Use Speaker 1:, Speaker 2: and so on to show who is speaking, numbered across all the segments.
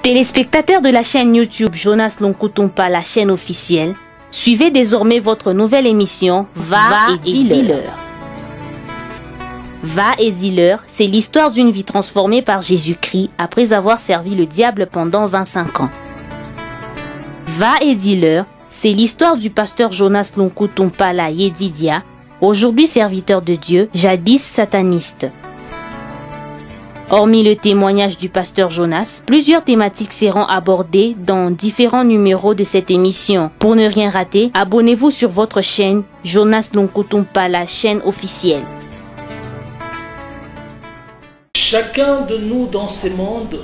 Speaker 1: Téléspectateurs de la chaîne YouTube Jonas Lonkutumpa, la chaîne officielle, suivez désormais votre nouvelle émission Va et dis-leur. Va et dis-leur, c'est l'histoire d'une vie transformée par Jésus-Christ après avoir servi le diable pendant 25 ans. Va et dis-leur, c'est l'histoire du pasteur Jonas Lonkutumpa la Yedidia, aujourd'hui serviteur de Dieu, jadis sataniste. Hormis le témoignage du pasteur Jonas, plusieurs thématiques seront abordées dans différents numéros de cette émission. Pour ne rien rater, abonnez-vous sur votre chaîne Jonas Lonkutumpa, la chaîne officielle.
Speaker 2: Chacun de nous dans ce monde,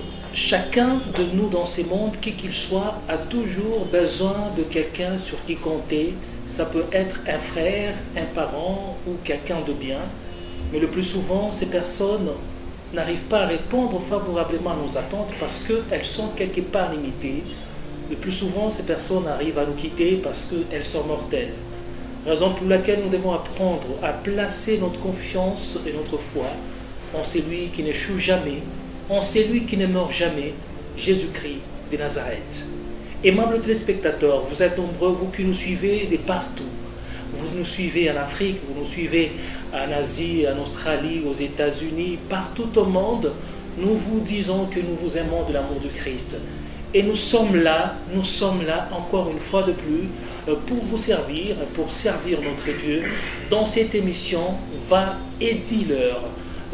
Speaker 2: qui qu'il soit, a toujours besoin de quelqu'un sur qui compter. Ça peut être un frère, un parent ou quelqu'un de bien. Mais le plus souvent, ces personnes n'arrivent pas à répondre favorablement à nos attentes parce qu'elles sont quelque part limitées. Le plus souvent, ces personnes arrivent à nous quitter parce qu'elles sont mortelles. Raison pour laquelle nous devons apprendre à placer notre confiance et notre foi en celui qui n'échoue jamais, en celui qui ne meurt jamais, Jésus-Christ de Nazareth. Aimables téléspectateurs, vous êtes nombreux, vous qui nous suivez de partout. Vous nous suivez en Afrique, vous nous suivez en Asie, en Australie, aux États-Unis, partout au monde. Nous vous disons que nous vous aimons de l'amour du Christ. Et nous sommes là encore une fois de plus pour vous servir, pour servir notre Dieu dans cette émission Va et dis-leur.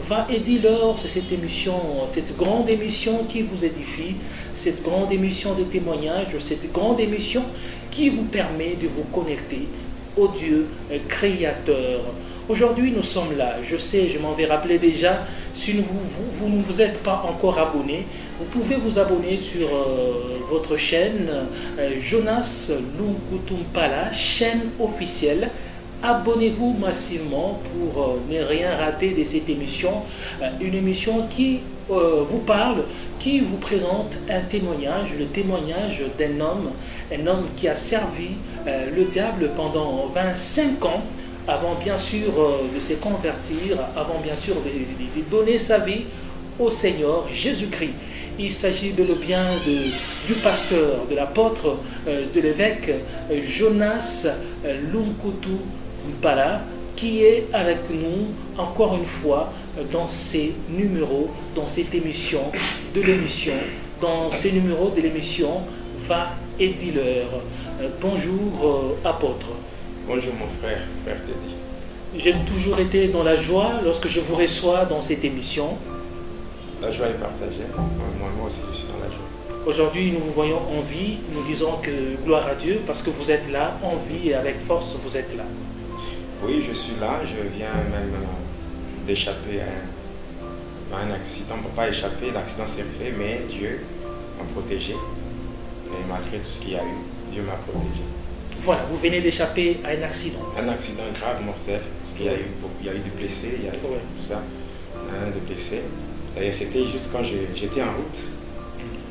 Speaker 2: Va et dis-leur, c'est cette émission, cette grande émission qui vous édifie, cette grande émission de témoignage, cette grande émission qui vous permet de vous connecter au Dieu créateur. Aujourd'hui, nous sommes là. Je sais, je m'en vais rappeler déjà. Si vous ne vous êtes pas encore abonné, vous pouvez vous abonner sur votre chaîne Jonas Lonkutumpa, la chaîne officielle. Abonnez-vous massivement pour ne rien rater de cette émission. Une émission qui vous parle, qui vous présente un témoignage, le témoignage d'un homme, un homme qui a servi le diable pendant 25 ans, avant bien sûr de se convertir, avant bien sûr de donner sa vie au Seigneur Jésus-Christ. Il s'agit bel et bien du pasteur, de l'apôtre, de l'évêque Jonas Lonkutumpa, qui est avec nous encore une fois dans ces numéros, dans cette émission de l'émission, dans ces numéros de l'émission Va et dis-leur. Bonjour apôtre.
Speaker 3: Bonjour mon frère Teddy.
Speaker 2: J'ai toujours été dans la joie lorsque je vous reçois dans cette émission.
Speaker 3: La joie est partagée, moi aussi je suis dans la joie.
Speaker 2: Aujourd'hui nous vous voyons en vie, nous disons que gloire à Dieu parce que vous êtes là en vie et avec force vous êtes là.
Speaker 3: Oui, je suis là, je viens même d'échapper à un accident, pas échapper, l'accident s'est fait, mais Dieu m'a protégé. Et malgré tout ce qu'il y a eu, Dieu m'a protégé.
Speaker 2: Voilà, vous venez d'échapper à un accident.
Speaker 3: Un accident grave, mortel, parce qu'il y a eu des blessés, il y a eu tout ça, des blessés. Et c'était juste quand j'étais en route,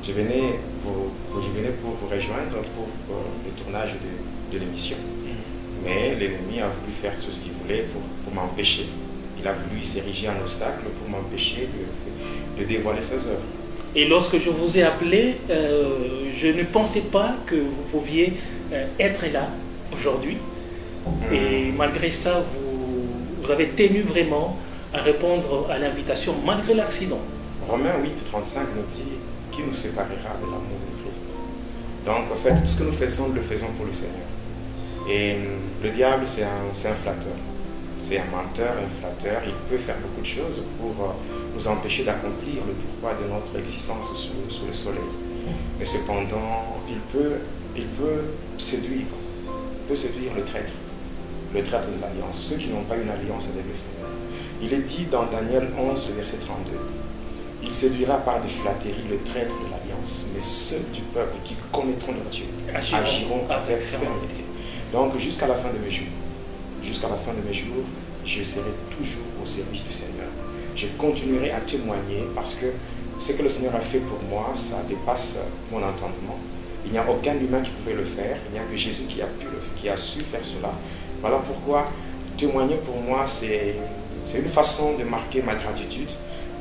Speaker 3: je venais pour vous rejoindre pour le tournage de l'émission. Mais l'ennemi a voulu faire tout ce qu'il voulait pour m'empêcher. Il a voulu s'ériger en obstacle pour m'empêcher de dévoiler ses œuvres.
Speaker 2: Et lorsque je vous ai appelé, je ne pensais pas que vous pouviez être là aujourd'hui. Et malgré ça, vous avez tenu vraiment à répondre à l'invitation malgré l'accident.
Speaker 3: Romains 8:35 nous dit qui nous séparera de l'amour de Christ. Donc en fait, tout ce que nous faisons, nous le faisons pour le Seigneur. Et le diable, c'est un flatteur. C'est un menteur, un flatteur. Il peut faire beaucoup de choses pour nous empêcher d'accomplir le pourquoi de notre existence sous le soleil. Mais cependant, il peut séduire. Il peut séduire le traître de l'alliance, ceux qui n'ont pas une alliance avec le Seigneur. Il est dit dans Daniel 11, verset 32, « Il séduira par des flatteries le traître de l'alliance, mais ceux du peuple qui connaîtront leur Dieu agiront avec fermeté. » Donc jusqu'à la fin de mes jours, je serai toujours au service du Seigneur. Je continuerai à témoigner parce que ce que le Seigneur a fait pour moi, ça dépasse mon entendement. Il n'y a aucun humain qui pouvait le faire, il n'y a que Jésus qui a su faire cela. Voilà pourquoi témoigner pour moi, c'est une façon de marquer ma gratitude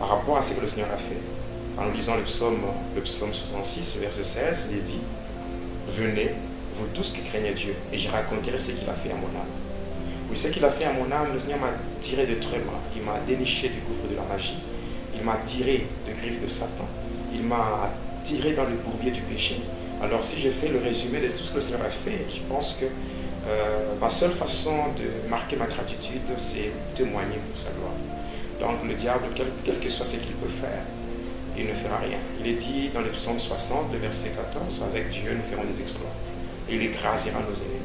Speaker 3: par rapport à ce que le Seigneur a fait. En lisant le psaume 66, verset 16, il est dit, venez, vous tous qui craignez Dieu, et je raconterai ce qu'il a fait à mon âme. Oui, ce qu'il a fait à mon âme, le Seigneur m'a tiré de trémas, il m'a déniché du gouffre de la magie, il m'a tiré de griffes de Satan, il m'a tiré dans le bourbier du péché. Alors si je fais le résumé de tout ce que le Seigneur a fait, je pense que ma seule façon de marquer ma gratitude, c'est témoigner pour sa gloire. Donc le diable, quel que soit ce qu'il peut faire, il ne fera rien. Il est dit dans le psaume 60, le verset 14, avec Dieu nous ferons des exploits. Et il écrasera nos ennemis.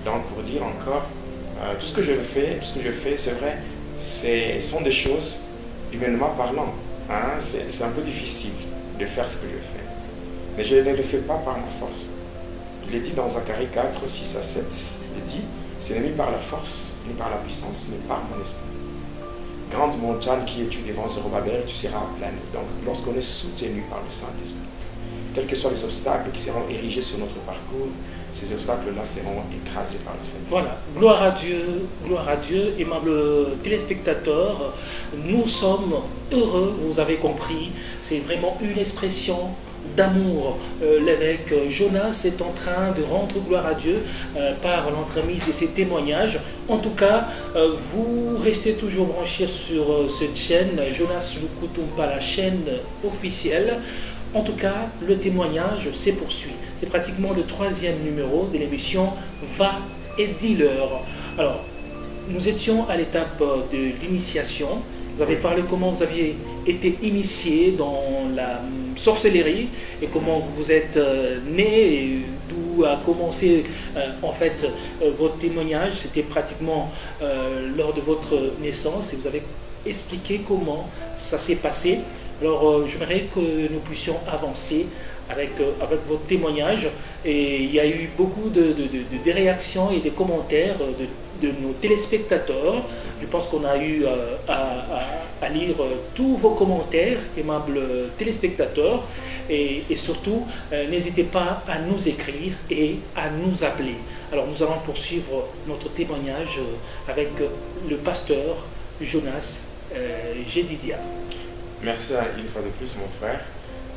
Speaker 3: Donc pour dire encore, tout ce que je fais, c'est vrai, ce sont des choses humainement parlant. Hein, c'est un peu difficile de faire ce que je fais. Mais je ne le fais pas par ma force. Il est dit dans Zacharie 4, 6 à 7, il est dit, ce n'est ni par la force, ni par la puissance, mais par mon esprit. Grande montagne qui es-tu devant Zorobabel, tu seras aplani. Donc lorsqu'on est soutenu par le Saint-Esprit, quels que soient les obstacles qui seront érigés sur notre parcours, ces obstacles-là seront écrasés par le Seigneur.
Speaker 2: Voilà, gloire à Dieu, aimables téléspectateurs, nous sommes heureux, vous avez compris, c'est vraiment une expression d'amour. L'évêque Jonas est en train de rendre gloire à Dieu par l'entremise de ses témoignages. En tout cas, vous restez toujours branchés sur cette chaîne, Jonas Lukutumpa, la chaîne officielle. En tout cas, le témoignage se poursuit. C'est pratiquement le 3e numéro de l'émission Va et dis-leur. Alors, nous étions à l'étape de l'initiation. Vous avez parlé comment vous aviez été initié dans la sorcellerie et comment vous êtes né et d'où a commencé en fait votre témoignage. C'était pratiquement lors de votre naissance et vous avez expliqué comment ça s'est passé. Alors j'aimerais que nous puissions avancer avec votre témoignage et il y a eu beaucoup de réactions et des commentaires de nos téléspectateurs. Je pense qu'on a eu à lire tous vos commentaires, aimables téléspectateurs, et surtout n'hésitez pas à nous écrire et à nous appeler. Alors nous allons poursuivre notre témoignage avec le pasteur Jonas Jedidia.
Speaker 3: Merci une fois de plus mon frère.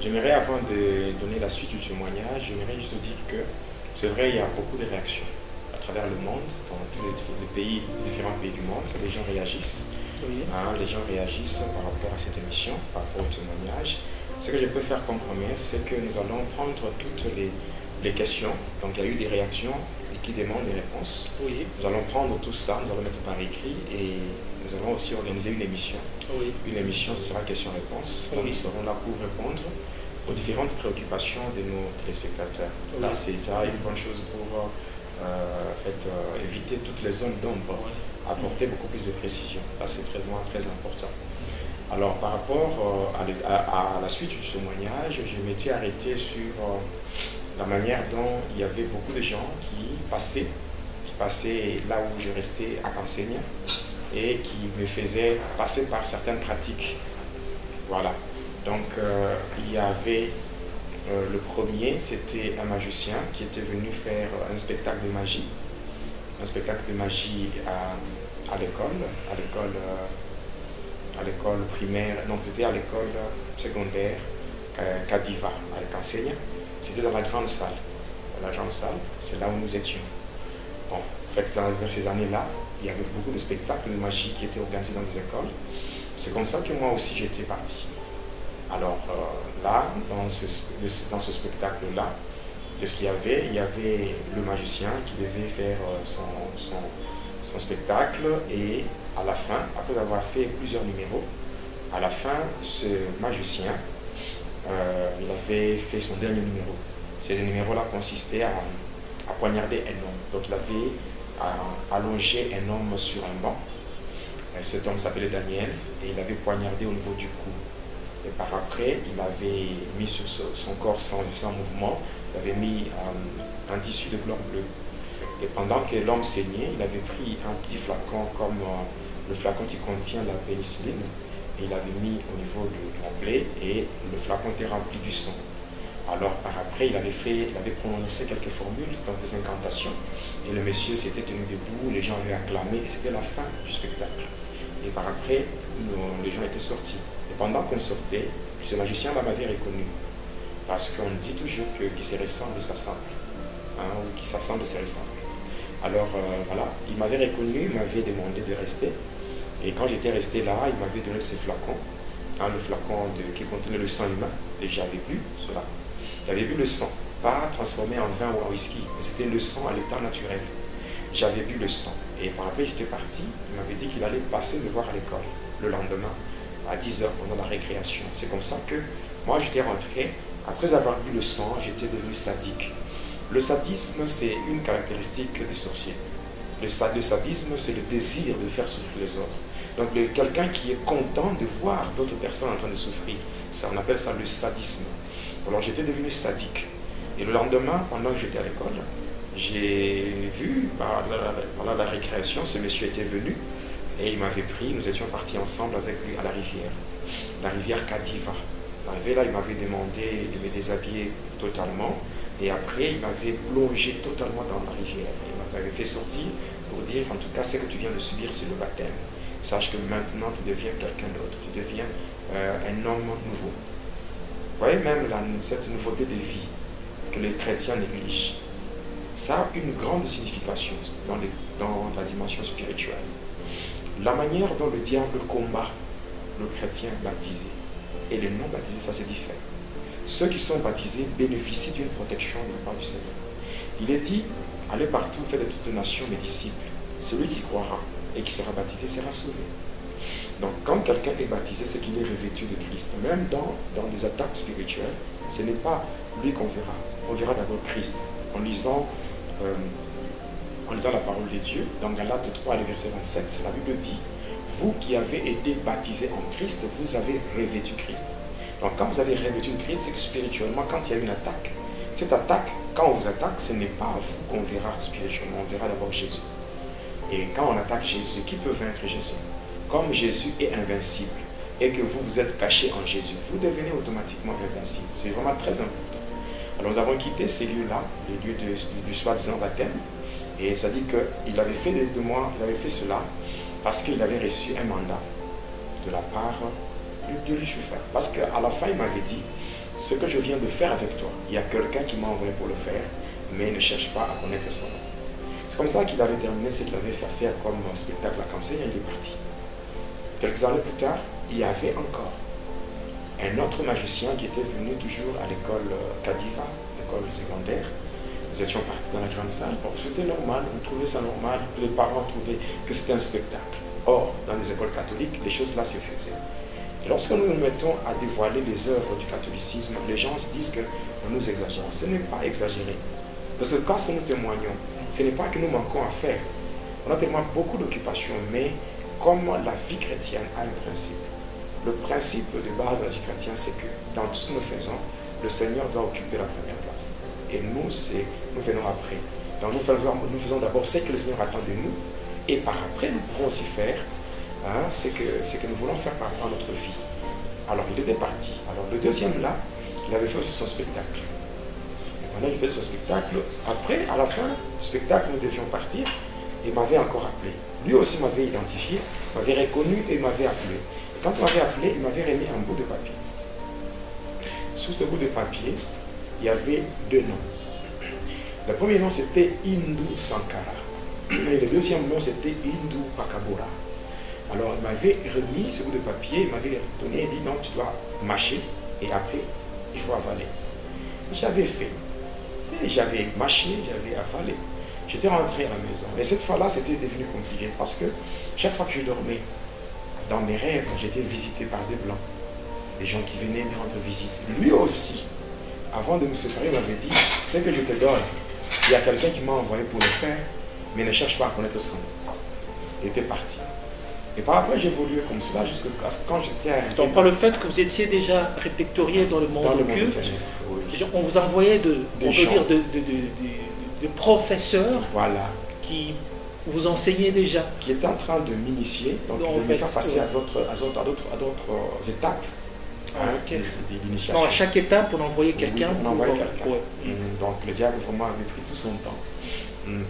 Speaker 3: J'aimerais, avant de donner la suite du témoignage, j'aimerais juste dire que c'est vrai, il y a beaucoup de réactions à travers le monde, dans tous les pays, différents pays du monde. Les gens réagissent. Oui. Hein, les gens réagissent par rapport à cette émission, par rapport au témoignage. Ce que je peux faire comme promesse, c'est que nous allons prendre toutes les questions. Donc il y a eu des réactions et qui demandent des réponses. Oui. Nous allons prendre tout ça, nous allons mettre par écrit et nous allons aussi organiser une émission. Oui. Une émission, ce sera question-réponse. Oui. Nous serons là pour répondre aux différentes préoccupations de nos téléspectateurs. Oui. Là, c'est une bonne chose pour éviter toutes les zones d'ombre, oui. Apporter beaucoup plus de précision. Là, c'est vraiment très important. Alors, par rapport à la suite du témoignage, je m'étais arrêté sur la manière dont il y avait beaucoup de gens qui passaient là où je restais à Cansegna, et qui me faisait passer par certaines pratiques. Voilà. Donc, il y avait le premier, c'était un magicien qui était venu faire un spectacle de magie. Un spectacle de magie à l'école primaire, donc c'était à l'école secondaire Kadiva, à Cansegna. C'était dans la grande salle. Dans la grande salle, c'est là où nous étions. Bon, en fait, vers ces années-là, il y avait beaucoup de spectacles de magie qui étaient organisés dans des écoles. C'est comme ça que moi aussi j'étais parti. Alors là, dans ce spectacle-là, qu'est-ce qu'il y avait? Il y avait le magicien qui devait faire son spectacle et à la fin, après avoir fait plusieurs numéros, à la fin, ce magicien, il avait fait son dernier numéro. Ces numéros-là consistaient à poignarder un homme. Donc il avait allongé un homme sur un banc. Cet homme s'appelait Daniel et il avait poignardé au niveau du cou. Et par après, il avait mis sur son corps sans mouvement, il avait mis un tissu de couleur bleue. Et pendant que l'homme saignait, il avait pris un petit flacon comme le flacon qui contient la pénicilline et il avait mis au niveau de l'onglet et le flacon était rempli du sang. Alors par après, il avait prononcé quelques formules, donc des incantations, et le monsieur s'était tenu debout, les gens avaient acclamé, et c'était la fin du spectacle. Et par après, les gens étaient sortis. Et Pendant qu'on sortait, ce magicien-là m'avait reconnu. Parce qu'on dit toujours que qui se ressemble s'assemble. Ou qui s'assemble se ressemble. Alors voilà, il m'avait reconnu, il m'avait demandé de rester. Et quand j'étais resté là, il m'avait donné ce flacon. Le flacon qui contenait le sang humain. Et j'avais bu cela. J'avais bu le sang, pas transformé en vin ou en whisky, mais c'était le sang à l'état naturel. J'avais bu le sang. Et par après, j'étais parti. Il m'avait dit qu'il allait passer me voir à l'école le lendemain, à 10 h pendant la récréation. C'est comme ça que moi, j'étais rentré. Après avoir bu le sang, j'étais devenu sadique. Le sadisme, c'est une caractéristique des sorciers. Le sadisme, c'est le désir de faire souffrir les autres. Donc, quelqu'un qui est content de voir d'autres personnes en train de souffrir, ça, on appelle ça le sadisme. Alors, j'étais devenu sadique. Et le lendemain, pendant que j'étais à l'école, j'ai vu, pendant la récréation, ce monsieur était venu et il m'avait pris, nous étions partis ensemble avec lui à la rivière Kadiva. Arrivé là, il m'avait demandé de me déshabiller totalement et après, il m'avait plongé totalement dans la rivière. Il m'avait fait sortir pour dire, en tout cas, ce que tu viens de subir, c'est le baptême. Sache que maintenant, tu deviens quelqu'un d'autre, tu deviens un homme nouveau. Vous voyez même cette nouveauté de vie que les chrétiens négligent. Ça a une grande signification dans la dimension spirituelle. La manière dont le diable combat le chrétien baptisé et les non baptisés, ça c'est différent. Ceux qui sont baptisés bénéficient d'une protection de la part du Seigneur. Il est dit, allez partout, faites de toutes les nations mes disciples. Celui qui croira et qui sera baptisé sera sauvé. Donc quand quelqu'un est baptisé, c'est qu'il est revêtu de Christ. Même dans des attaques spirituelles, ce n'est pas lui qu'on verra. On verra d'abord Christ en lisant la parole de Dieu. Dans Galates 3, le verset 27, la Bible dit, vous qui avez été baptisés en Christ, vous avez revêtu Christ. Donc quand vous avez revêtu Christ, c'est que spirituellement, quand il y a une attaque, cette attaque, quand on vous attaque, ce n'est pas vous qu'on verra spirituellement, on verra d'abord Jésus. Et quand on attaque Jésus, qui peut vaincre Jésus? Comme Jésus est invincible et que vous êtes caché en Jésus, vous devenez automatiquement invincible. C'est vraiment très important. Alors nous avons quitté ces lieux-là, les lieux du soi-disant baptême, et ça dit qu'il avait fait de moi, il avait fait cela parce qu'il avait reçu un mandat de la part de Lucifer. Parce qu'à la fin, il m'avait dit, ce que je viens de faire avec toi, il y a quelqu'un qui m'a envoyé pour le faire, mais ne cherche pas à connaître son nom. C'est comme ça qu'il avait terminé ce qu'il avait fait faire comme spectacle à Cancé et il est parti. Quelques années plus tard, il y avait encore un autre magicien qui était venu toujours à l'école Kadiva, l'école secondaire. Nous étions partis dans la grande salle. Bon, c'était normal, on trouvait ça normal, les parents trouvaient que c'était un spectacle. Or, dans les écoles catholiques, les choses là se faisaient. Et lorsque nous nous mettons à dévoiler les œuvres du catholicisme, les gens se disent que nous exagérons. Ce n'est pas exagéré. Parce que quand nous témoignons, ce n'est pas que nous manquons à faire. On a tellement beaucoup d'occupations, mais comme la vie chrétienne a un principe, le principe de base de la vie chrétienne, c'est que dans tout ce que nous faisons, le Seigneur doit occuper la première place. Et nous venons après. Donc nous faisons d'abord ce que le Seigneur attend de nous, et par après, nous pouvons aussi faire ce que nous voulons faire par rapport à notre vie. Alors, il était parti. Alors, le deuxième là, il avait fait aussi son spectacle. Et pendant qu'il faisait son spectacle, après, à la fin du spectacle, nous devions partir, et il m'avait encore appelé. Lui aussi m'avait identifié, m'avait reconnu et m'avait appelé. Et quand il m'avait appelé, il m'avait remis un bout de papier. Sous ce bout de papier, il y avait deux noms. Le premier nom, c'était Hindu Sankara. Et le deuxième nom, c'était Hindu Pakabura. Alors, il m'avait remis ce bout de papier, il m'avait donné et dit, non, tu dois mâcher, et après, il faut avaler. J'avais fait. Et j'avais mâché, j'avais avalé. J'étais rentré à la maison. Et cette fois-là, c'était devenu compliqué, parce que chaque fois que je dormais, dans mes rêves, j'étais visité par des blancs. Des gens qui venaient me rendre visite. Lui aussi, avant de me séparer, il m'avait dit, ce que je te donne, il y a quelqu'un qui m'a envoyé pour le faire, mais ne cherche pas à connaître son nom. Il était parti. Et par après, j'ai évolué comme cela jusqu'à quand j'étais arrivé.
Speaker 2: Donc, par le fait que vous étiez déjà répertorié dans le monde occulte, oui. On vous envoyait de professeurs,
Speaker 3: voilà,
Speaker 2: qui vous enseignaient déjà.
Speaker 3: Qui étaient en train de m'initier, donc de me faire passer à d'autres étapes.
Speaker 2: Okay. Donc à chaque étape, on envoyait quelqu'un.
Speaker 3: Donc le diable vraiment avait pris tout son temps.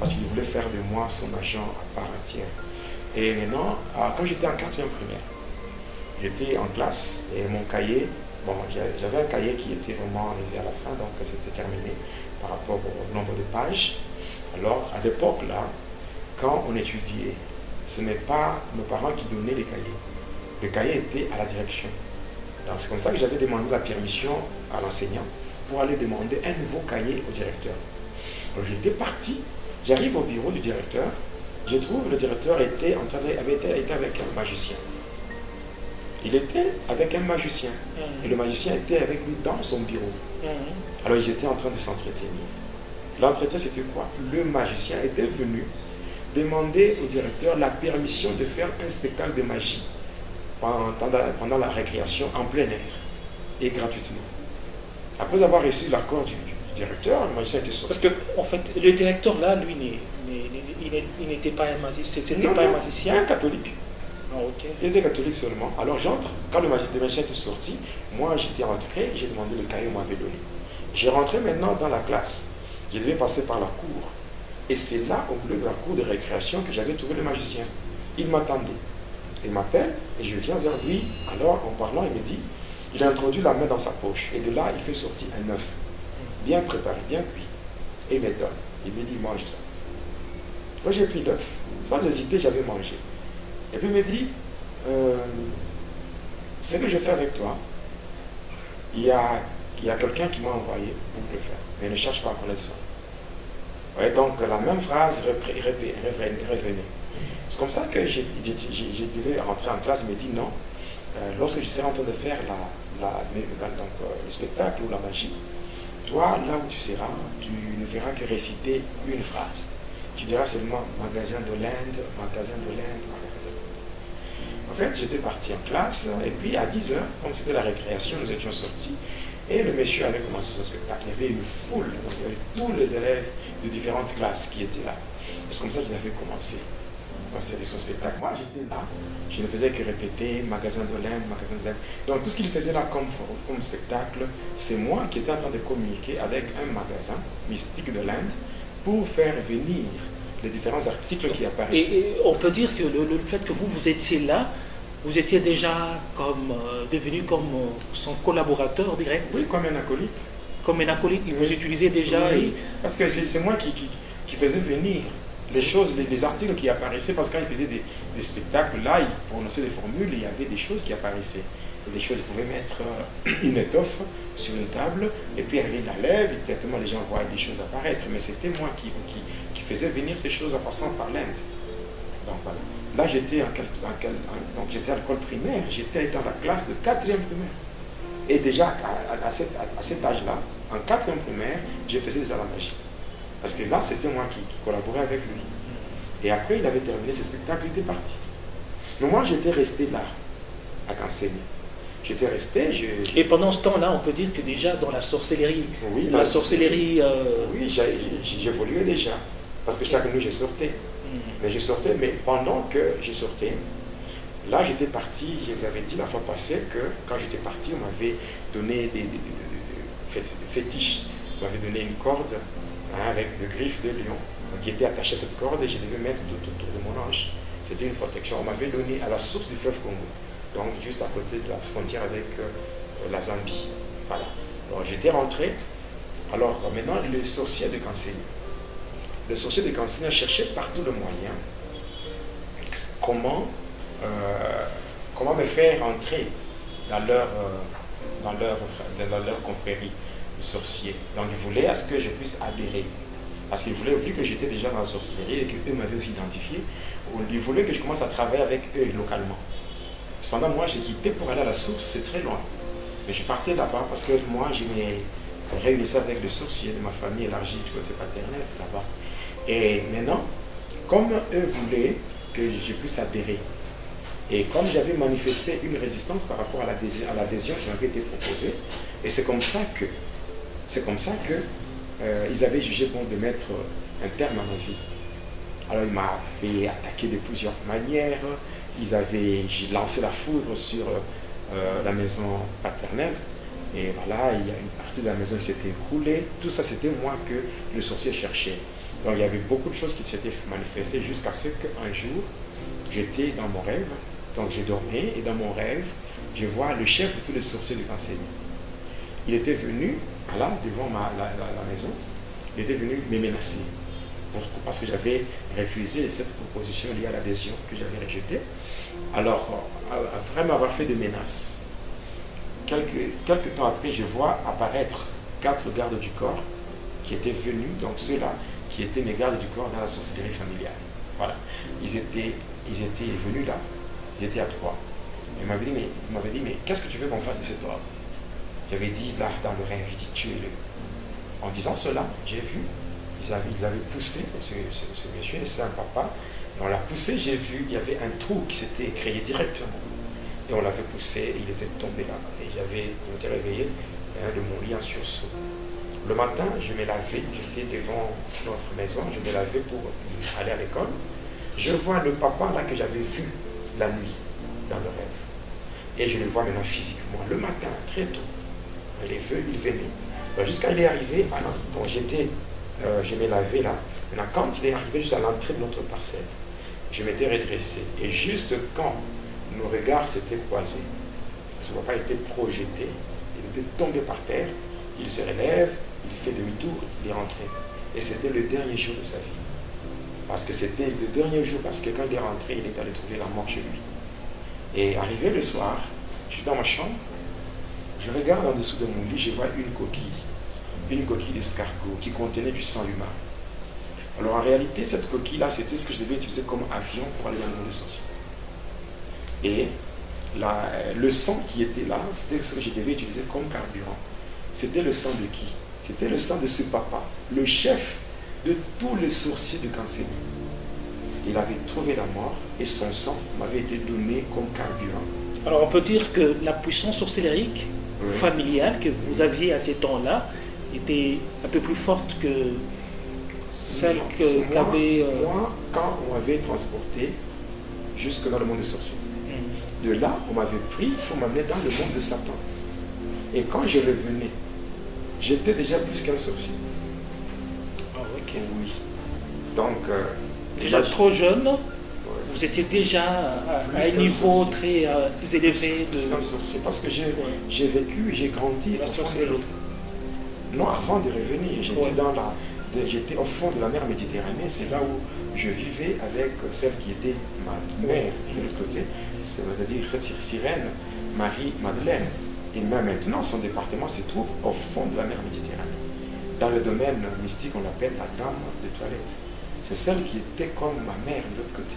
Speaker 3: Parce qu'il voulait faire de moi son agent à part entière. Et maintenant, quand j'étais en 4e primaire, J'étais en classe et mon cahier, bon, j'avais un cahier qui était vraiment arrivé à la fin, donc c'était terminé par rapport au nombre de pages. Alors, à l'époque, là, quand on étudiait, ce n'est pas nos parents qui donnaient les cahiers. Le cahier était à la direction. Donc, c'est comme ça que j'avais demandé la permission à l'enseignant pour aller demander un nouveau cahier au directeur. Alors, j'étais parti, j'arrive au bureau du directeur, je trouve le directeur avait été avec un magicien. Il était avec un magicien. Et le magicien était avec lui dans son bureau. Alors, ils étaient en train de s'entretenir. L'entretien, c'était quoi? Le magicien était venu demander au directeur la permission de faire un spectacle de magie pendant la récréation en plein air et gratuitement. Après avoir reçu l'accord du directeur, le magicien était sorti.
Speaker 2: Parce que, en fait, le directeur là, lui, il n'était pas un magicien. C'était pas un magicien.
Speaker 3: Un catholique.
Speaker 2: Ah, ok.
Speaker 3: Il était catholique seulement. Alors j'entre, quand le magicien était sorti, moi j'étais entré, j'ai demandé le cahier qu'on m'avait donné. J'ai rentré maintenant dans la classe. Je devais passer par la cour. Et c'est là, au milieu de la cour de récréation, que j'avais trouvé le magicien. Il m'attendait. Il m'appelle et je viens vers lui. Alors, en parlant, il me dit, il a introduit la main dans sa poche. Et de là, il fait sortir un œuf. Bien préparé, bien cuit. Et il me donne. Il me dit, mange ça. Moi, j'ai pris l'œuf. Sans hésiter, j'avais mangé. Et puis il me dit, ce que je fais avec toi, il y a quelqu'un qui m'a envoyé pour le faire. Mais ne cherche pas à connaître ça. Ouais, donc la même phrase revenait. C'est comme ça que je devais rentrer en classe. Il me dit non. Lorsque je serai en train de faire le spectacle ou la magie, toi, là où tu seras, tu ne feras que réciter une phrase. Tu diras seulement magasin de l'Inde, magasin de l'Inde, magasin de l'Inde. En fait, j'étais parti en classe et puis à 10h, comme c'était la récréation, nous étions sortis et le monsieur avait commencé son spectacle. Il y avait une foule, donc il y avait tous les élèves de différentes classes qui étaient là. C'est comme ça qu'il avait commencé. C'était son spectacle. Moi, j'étais là, je ne faisais que répéter magasin de l'Inde, magasin de l'Inde. Donc tout ce qu'il faisait là comme spectacle, c'est moi qui étais en train de communiquer avec un magasin mystique de l'Inde pour faire venir les différents articles qui apparaissaient.
Speaker 2: Et on peut dire que le fait que vous étiez là, vous étiez déjà devenu comme son collaborateur direct.
Speaker 3: Oui, comme un acolyte.
Speaker 2: Comme un acolyte, vous utilisez déjà.
Speaker 3: Oui, parce que c'est moi qui faisais venir les choses, les articles qui apparaissaient, parce que quand il faisait des spectacles, là, il prononçait des formules, il y avait des choses qui apparaissaient. Des choses, il pouvait mettre une étoffe sur une table, et puis il y avait la lèvre, et directement les gens voyaient des choses apparaître. Mais c'était moi qui faisais venir ces choses en passant par l'Inde. Donc voilà. Là, j'étais à l'école primaire, j'étais dans la classe de 4e primaire. Et déjà, à cet âge-là, en 4e primaire, je faisais déjà la magie. Parce que là, c'était moi qui collaborais avec lui. Et après, il avait terminé ce spectacle, il était parti. Mais moi, j'étais resté là, à Kansenyi. J'étais resté.
Speaker 2: Et pendant ce temps-là, on peut dire que déjà dans la sorcellerie.
Speaker 3: Oui,
Speaker 2: dans la sorcellerie.
Speaker 3: Oui, j'évoluais déjà. Parce que chaque nuit, je sortais. Mais je sortais, mais pendant que je sortais, là, j'étais parti. Je vous avais dit la fois passée que quand j'étais parti, on m'avait donné des fétiches. On m'avait donné une corde avec des griffes de lion qui était attachée à cette corde et je devais mettre tout autour de mon hanche. C'était une protection. On m'avait donné à la source du fleuve Congo. Donc juste à côté de la frontière avec la Zambie. Voilà. Donc j'étais rentré. Alors maintenant, le sorcier de Kansenyi. Le sorcier de Kansenyi a cherché partout le moyen comment me faire entrer dans leur confrérie de sorciers. Donc ils voulaient à ce que je puisse adhérer. Parce qu'ils voulaient, vu que j'étais déjà dans la sorcellerie et qu'eux m'avaient aussi identifié, ils voulaient que je commence à travailler avec eux localement. Cependant, moi, j'ai quitté pour aller à la source, c'est très loin. Mais je partais là-bas parce que moi, je me réunissais avec les sorciers de ma famille élargie du côté paternel là-bas. Et maintenant, comme eux voulaient que je puisse adhérer, et comme j'avais manifesté une résistance par rapport à l'adhésion qui m'avait été proposée, et c'est comme ça que ils avaient jugé bon de mettre un terme à ma vie. Alors ils m'avaient attaqué de plusieurs manières. J'ai lancé la foudre sur la maison paternelle. Et voilà, il y a une partie de la maison qui s'était écroulée. Tout ça, c'était moi que le sorcier cherchait. Donc il y avait beaucoup de choses qui s'étaient manifestées jusqu'à ce qu'un jour, j'étais dans mon rêve Donc je dormais et dans mon rêve, je vois le chef de tous les sorciers du Cancelli. Il était venu, là, devant la maison, il était venu me menacer. Parce que j'avais refusé cette proposition liée à l'adhésion que j'avais rejetée. Alors, après m'avoir fait des menaces, quelques temps après, je vois apparaître 4 gardes du corps qui étaient venus, donc ceux-là qui étaient mes gardes du corps dans la sorcellerie familiale. Voilà. Ils étaient venus là, ils étaient à 3. Ils m'avaient dit, mais qu'est-ce que tu veux qu'on fasse de cet homme? J'avais dit là, dans le rêve, j'ai dit, tuez-le. En disant cela, j'ai vu, ils avaient poussé ce monsieur, c'est un papa, et on l'a poussé, j'ai vu, il y avait un trou qui s'était créé directement. Et on l'avait poussé, et il était tombé là. Et je m'étais réveillé de mon lit en sursaut. Le matin, je me lavais, j'étais devant notre maison, je me lavais pour aller à l'école. Je vois le papa là que j'avais vu la nuit, dans le rêve. Et je le vois maintenant physiquement, le matin, très tôt. Il venait. Jusqu'à il est arrivé, donc je me lavais là. Maintenant, quand il est arrivé juste à l'entrée de notre parcelle, je m'étais redressé. Et juste quand nos regards s'étaient croisés, ce papa était projeté, il était tombé par terre, il se relève, il fait demi-tour, il est rentré. Et c'était le dernier jour de sa vie. Parce que c'était le dernier jour, parce que quand il est rentré, il est allé trouver la mort chez lui. Et arrivé le soir, je suis dans ma chambre, je regarde en dessous de mon lit, je vois une coquille d'escargot qui contenait du sang humain. Alors en réalité, cette coquille-là, c'était ce que je devais utiliser comme avion pour aller dans le monde des sorciers. Et le sang qui était là, c'était ce que je devais utiliser comme carburant. C'était le sang de qui? C'était le sang de ce papa, le chef de tous les sorciers de Cancelli. Il avait trouvé la mort et son sang m'avait été donné comme carburant.
Speaker 2: Alors on peut dire que la puissance sorcellérique familiale que vous aviez à ces temps-là était un peu plus forte que celle qu'avait...
Speaker 3: Moi, quand on m'avait transporté jusque dans le monde des sorciers, de là, on m'avait pris pour m'amener dans le monde de Satan. Et quand je revenais, j'étais déjà plus qu'un sorcier.
Speaker 2: Ah, ok.
Speaker 3: Oui. Donc...
Speaker 2: déjà trop jeune, vous étiez déjà à un niveau très élevé de...
Speaker 3: sorcier, parce que j'ai vécu, j'ai grandi au fond de l'autre. Non, avant de revenir, j'étais au fond de la mer Méditerranée, c'est là où je vivais avec celle qui était ma mère de l'autre côté, c'est-à-dire cette sirène, Marie-Madeleine. Et même maintenant, son département se trouve au fond de la mer Méditerranée. Dans le domaine mystique, on l'appelle la dame de toilette. C'est celle qui était comme ma mère de l'autre côté.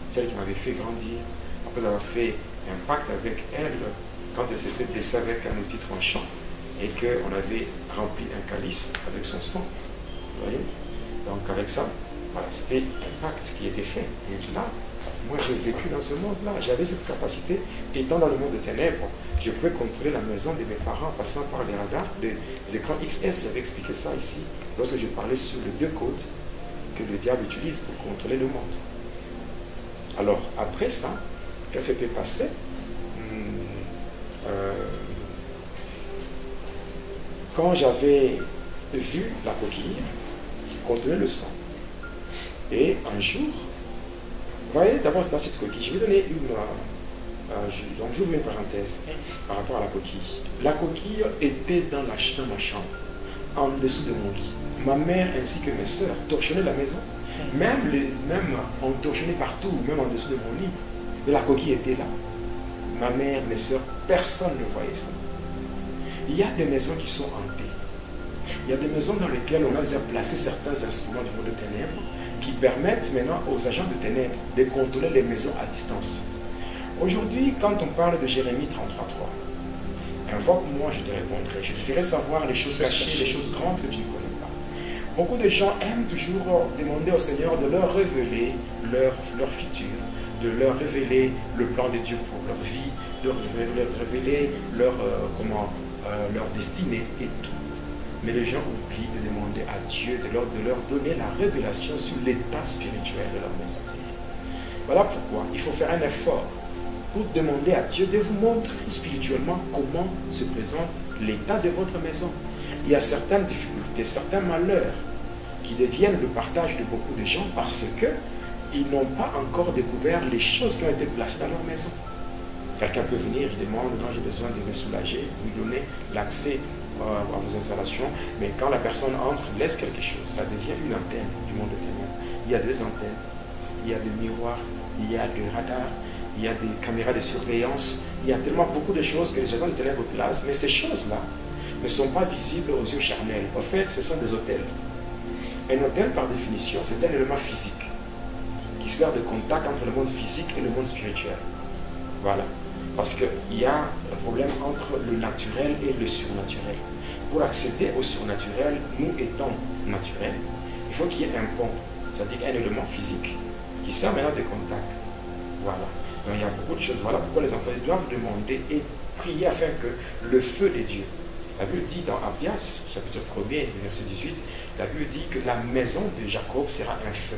Speaker 3: Celle qui m'avait fait grandir. Après avoir fait un pacte avec elle, quand elle s'était blessée avec un outil tranchant, et qu'on avait rempli un calice avec son sang. Vous voyez? Donc avec ça, voilà, c'était un pacte qui était fait. Et là, moi j'ai vécu dans ce monde-là. J'avais cette capacité, étant dans le monde de ténèbres, je pouvais contrôler la maison de mes parents en passant par les radars, les écrans XS. J'avais expliqué ça ici, lorsque je parlais sur les 2 codes que le diable utilise pour contrôler le monde. Alors, après ça, qu'est-ce qui s'était passé? Quand j'avais vu la coquille contenait le sang, et un jour, vous voyez, d'abord c'est dans cette coquille, je vais donner donc j'ouvre une parenthèse par rapport à la coquille. La coquille était dans ma chambre, en dessous de mon lit. Ma mère ainsi que mes soeurs torchonnaient la maison. Même on torchonnait partout, même en dessous de mon lit. Mais la coquille était là. Ma mère, mes soeurs, personne ne voyait ça. Il y a des maisons qui sont hantées. Il y a des maisons dans lesquelles on a déjà placé certains instruments du monde de ténèbres qui permettent maintenant aux agents de ténèbres de contrôler les maisons à distance. Aujourd'hui, quand on parle de Jérémie 33.3, invoque-moi, je te répondrai. Je te ferai savoir les choses cachées, les choses grandes que tu ne connais pas. Beaucoup de gens aiment toujours demander au Seigneur de leur révéler leur futur, de leur révéler le plan de Dieu pour leur vie, de leur révéler leur destinée et tout. Mais les gens oublient de demander à Dieu de leur donner la révélation sur l'état spirituel de leur maison. Voilà pourquoi il faut faire un effort pour demander à Dieu de vous montrer spirituellement comment se présente l'état de votre maison. Il y a certaines difficultés, certains malheurs qui deviennent le partage de beaucoup de gens parce que ils n'ont pas encore découvert les choses qui ont été placées dans leur maison. Quelqu'un peut venir, il demande, non, j'ai besoin de me soulager, lui donner l'accès à vos installations, mais quand la personne entre, laisse quelque chose, ça devient une antenne du monde des ténèbres. Il y a des antennes, il y a des miroirs, il y a des radars, il y a des caméras de surveillance, il y a tellement beaucoup de choses que les agents des ténèbres placent, mais ces choses-là ne sont pas visibles aux yeux charnels. En fait, ce sont des hôtels. Un hôtel, par définition, c'est un élément physique qui sert de contact entre le monde physique et le monde spirituel. Voilà. Parce qu'il y a un problème entre le naturel et le surnaturel. Pour accéder au surnaturel, nous étant naturels, il faut qu'il y ait un pont, c'est-à-dire un élément physique qui sert maintenant de contact. Voilà. Donc il y a beaucoup de choses. Voilà pourquoi les enfants doivent demander et prier afin que le feu de Dieu. La Bible dit dans Abdias, chapitre 1er, verset 18, la Bible dit que la maison de Jacob sera un feu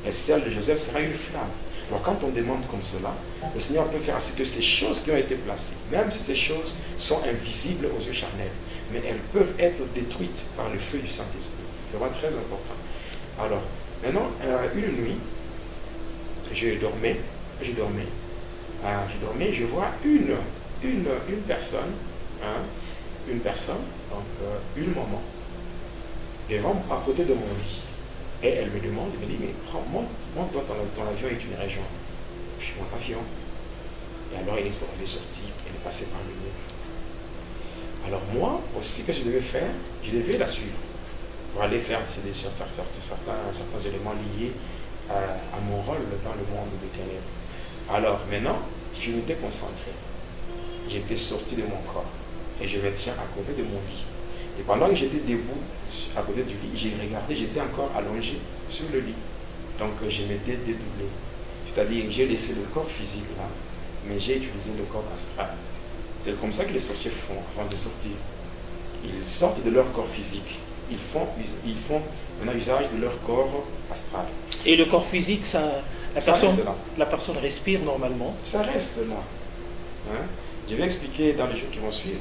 Speaker 3: et celle de Joseph sera une flamme. Alors quand on demande comme cela, le Seigneur peut faire ainsi que ces choses qui ont été placées, même si ces choses sont invisibles aux yeux charnels, mais elles peuvent être détruites par le feu du Saint-Esprit. C'est vraiment très important. Alors, maintenant, une nuit, je dormais, je vois une personne, donc une maman, à côté de mon lit. Et elle me demande, elle me dit, mais monte-toi, ton avion est une région. Je suis en avion. Et alors elle est sortie, elle est passée par le mur. Alors moi aussi, que je devais faire, je devais la suivre pour aller faire certains éléments liés à mon rôle dans le monde des ténèbres. Alors maintenant, je m'étais concentré. J'étais sorti de mon corps et je me tiens à côté de mon lit. Et pendant que j'étais debout à côté du lit, j'ai regardé, j'étais encore allongé sur le lit. Donc je m'étais dédoublé. C'est-à-dire que j'ai laissé le corps physique là, mais j'ai utilisé le corps astral. C'est comme ça que les sorciers font avant de sortir. Ils sortent de leur corps physique. Ils font un usage de leur corps astral.
Speaker 2: Et le corps physique, la personne respire normalement.
Speaker 3: Ça reste là. Hein? Je vais expliquer dans les jours qui vont suivre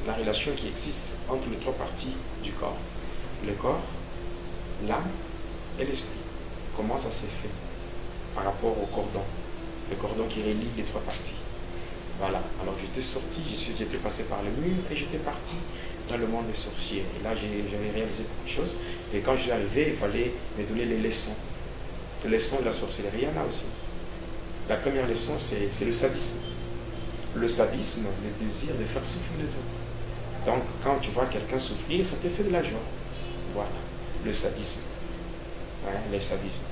Speaker 3: la relation qui existe entre les trois parties du corps. Le corps, l'âme et l'esprit. Comment ça s'est fait par rapport au cordon. Le cordon qui relie les trois parties. Voilà. Alors j'étais sorti, j'étais passé par le mur et j'étais parti dans le monde des sorciers. Et là j'avais réalisé beaucoup de choses. Et quand je suis arrivé, il fallait me donner les leçons. Les leçons de la sorcellerie, il y en a aussi. La première leçon, c'est le sadisme. Le sadisme, le désir de faire souffrir les autres. Donc, quand tu vois quelqu'un souffrir, ça te fait de la joie. Voilà, le sadisme. Ouais, le sadisme.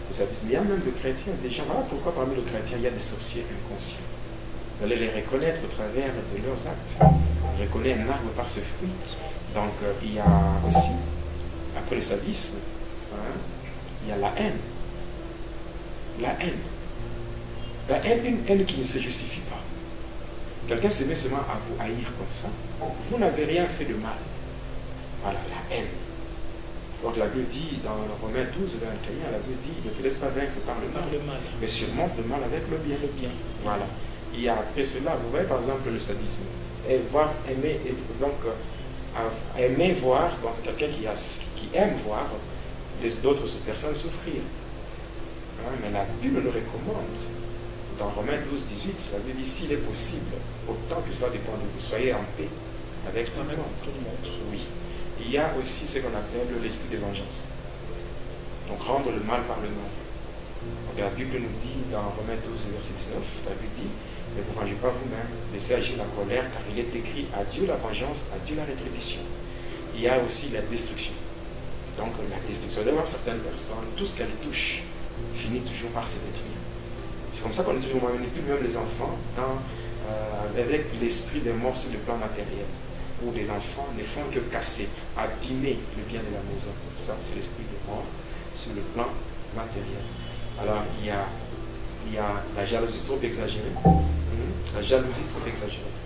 Speaker 3: Le sadisme. Il y a même des chrétiens, des gens. Voilà pourquoi parmi les chrétiens, il y a des sorciers inconscients. Vous allez les reconnaître au travers de leurs actes. On reconnaît un arbre par ce fruit. Donc, il y a aussi, après le sadisme, il y a la haine. La haine. La haine, une haine qui ne se justifie pas. Quelqu'un se met seulement à vous haïr comme ça. Vous n'avez rien fait de mal. Voilà, la haine. Donc la Bible dit, dans Romains 12, 21, la Bible dit, ne te laisse pas vaincre par le mal, mais surmonte le mal avec le bien. Voilà. Et après cela, vous voyez par exemple le sadisme. Et voir, aimer, et donc aimer voir, donc quelqu'un qui aime voir d'autres personnes souffrir. Hein, mais la Bible nous recommande. Dans Romains 12, 18, ça veut dire s'il est possible, autant que cela dépend de vous, soyez en paix avec tout le monde. Oui. Il y a aussi ce qu'on appelle l'esprit de vengeance. Donc rendre le mal par le mal. Donc, la Bible nous dit dans Romains 12, verset 19, la Bible dit, ne vous vengez pas vous-même, laissez agir la colère, car il est écrit à Dieu la vengeance, à Dieu la rétribution. Il y a aussi la destruction. Donc la destruction, d'avoir certaines personnes, tout ce qu'elles touchent finit toujours par se détruire. C'est comme ça qu'on est toujours manipule même les enfants avec l'esprit des morts sur le plan matériel, où les enfants ne font que casser, abîmer le bien de la maison. Ça, c'est l'esprit des morts sur le plan matériel. Alors, il y a la jalousie trop exagérée. La jalousie trop exagérée.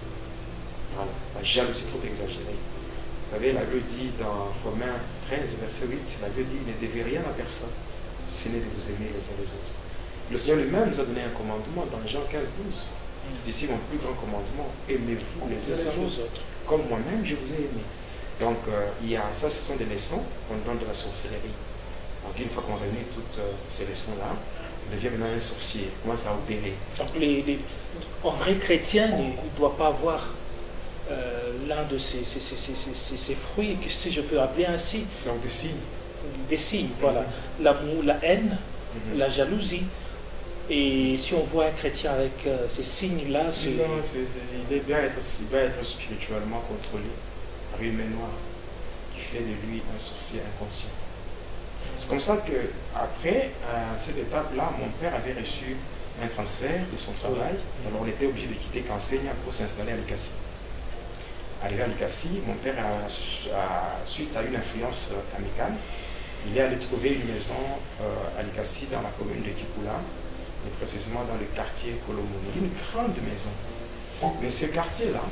Speaker 3: Voilà, la jalousie trop exagérée. Vous savez, la Bible dit dans Romains 13, verset 8, la Bible dit, ne devez rien à personne, si ce n'est de vous aimer les uns les autres. Le Seigneur lui-même nous a donné un commandement dans Jean 15, 12. C'est ici mon plus grand commandement. Aimez-vous les uns les autres. Comme moi-même, je vous ai aimé. Donc, ça, ce sont des leçons qu'on donne de la sorcellerie. Donc, une fois qu'on réunit toutes ces leçons-là, il devient maintenant un sorcier, il commence à opérer.
Speaker 2: Donc en vrai chrétien, il ne doit pas avoir l'un de ces fruits, si je peux appeler ainsi.
Speaker 3: Donc des signes.
Speaker 2: Des signes, voilà. L'amour, la haine, la jalousie. Et si on voit un chrétien avec ces signes-là...
Speaker 3: Non, il doit être spirituellement contrôlé par une main noire qui fait de lui un sorcier inconscient. C'est comme ça qu'après cette étape-là, mon père avait reçu un transfert de son travail. Alors on était obligé de quitter Cansegna pour s'installer à Likasi. Arrivé à Likasi, mon père, suite à une influence amicale, il est allé trouver une maison à Likasi dans la commune de Kipula, et précisément dans le quartier Kolomoni, une grande maison. Mais ce quartier-là,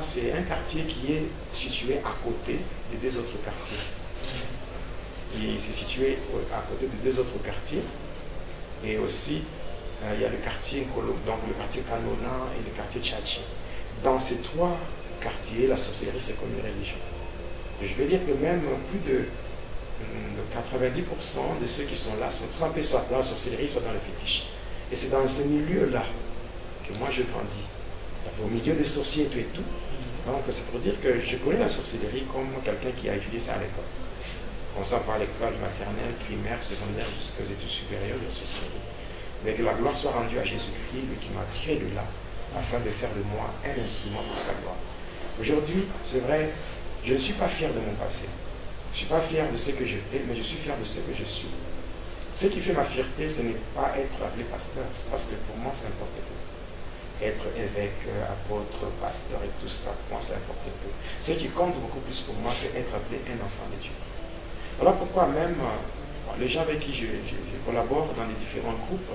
Speaker 3: c'est un quartier qui est situé à côté des deux autres quartiers. Et c'est situé à côté de deux autres quartiers. Et aussi, il y a le quartier donc le quartier Kanona et le quartier Tchachi. Dans ces trois quartiers, la sorcellerie, c'est comme une religion. Je veux dire que même plus de 90% de ceux qui sont là sont trempés soit dans la sorcellerie, soit dans le fétiche. Et c'est dans ces milieux-là que moi je grandis. Au milieu des sorciers et tout. Donc c'est pour dire que je connais la sorcellerie comme quelqu'un qui a étudié ça à l'école. On s'en par l'école maternelle, primaire, secondaire, jusqu'aux études supérieures de sorcellerie. Mais que la gloire soit rendue à Jésus-Christ, lui qui m'a tiré de là, afin de faire de moi un instrument pour sa gloire. Aujourd'hui, c'est vrai, je ne suis pas fier de mon passé. Je ne suis pas fier de ce que j'étais, mais je suis fier de ce que je suis. Ce qui fait ma fierté, ce n'est pas être appelé pasteur, c'est parce que pour moi, ça importe peu. Être évêque, apôtre, pasteur et tout ça, pour moi, ça importe peu. Ce qui compte beaucoup plus pour moi, c'est être appelé un enfant de Dieu. Voilà pourquoi même les gens avec qui je collabore dans des différents groupes,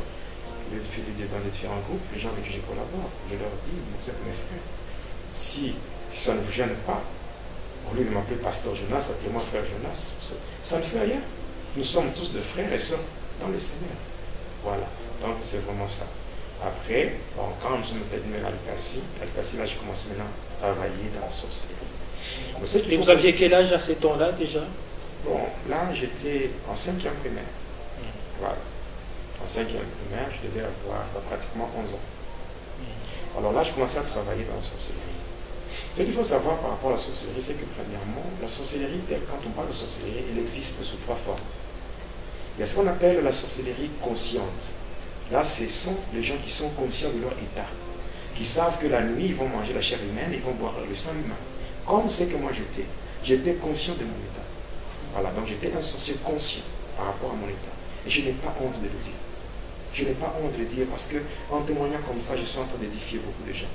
Speaker 3: les gens avec qui je collabore, je leur dis, vous êtes mes frères. Si ça ne vous gêne pas, au lieu de m'appeler pasteur Jonas, appelez-moi frère Jonas, ça ne fait rien. Nous sommes tous de frères et sœurs dans le Seigneur. Voilà, donc c'est vraiment ça. Après, bon, quand je me fais venir à Likasi, là je commence maintenant à travailler dans la sorcellerie.
Speaker 2: Et vous aviez quel âge à ces temps-là déjà?
Speaker 3: Bon, là j'étais en 5e primaire. Voilà. En 5e primaire, je devais avoir pratiquement 11 ans. Alors là, je commençais à travailler dans la sorcellerie. Ce qu'il faut savoir par rapport à la sorcellerie, c'est que premièrement, la sorcellerie, quand on parle de sorcellerie, elle existe sous trois formes. Il y a ce qu'on appelle la sorcellerie consciente. Là, ce sont les gens qui sont conscients de leur état, qui savent que la nuit, ils vont manger la chair humaine, ils vont boire le sang humain. Comme c'est que moi j'étais. J'étais conscient de mon état. Voilà, donc j'étais un sorcier conscient par rapport à mon état. Et je n'ai pas honte de le dire. Je n'ai pas honte de le dire parce qu'en témoignant comme ça, je suis en train d'édifier beaucoup de gens.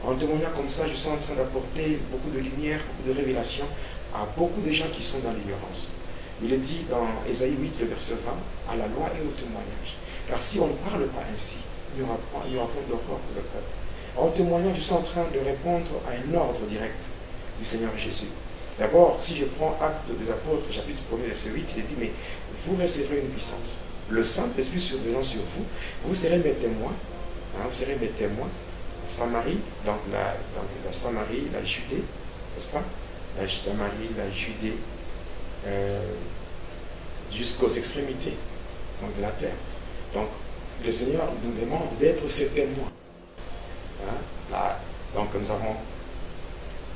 Speaker 3: En témoignant comme ça, je suis en train d'apporter beaucoup de lumière, beaucoup de révélations à beaucoup de gens qui sont dans l'ignorance. Il est dit dans Ésaïe 8, le verset 20, à la loi et au témoignage. Car si on ne parle pas ainsi, il n'y aura point d'horreur pour le peuple. En témoignant, je suis en train de répondre à un ordre direct du Seigneur Jésus. D'abord, si je prends Actes des Apôtres, chapitre 1er, verset 8, il est dit, mais vous recevrez une puissance. Le Saint-Esprit survenant sur vous, vous serez mes témoins, vous serez mes témoins, Samarie, donc la Samarie, la Judée, n'est-ce pas? La Samarie, la Judée, jusqu'aux extrémités donc de la terre. Donc, le Seigneur nous demande d'être ses témoins. Là, donc, nous avons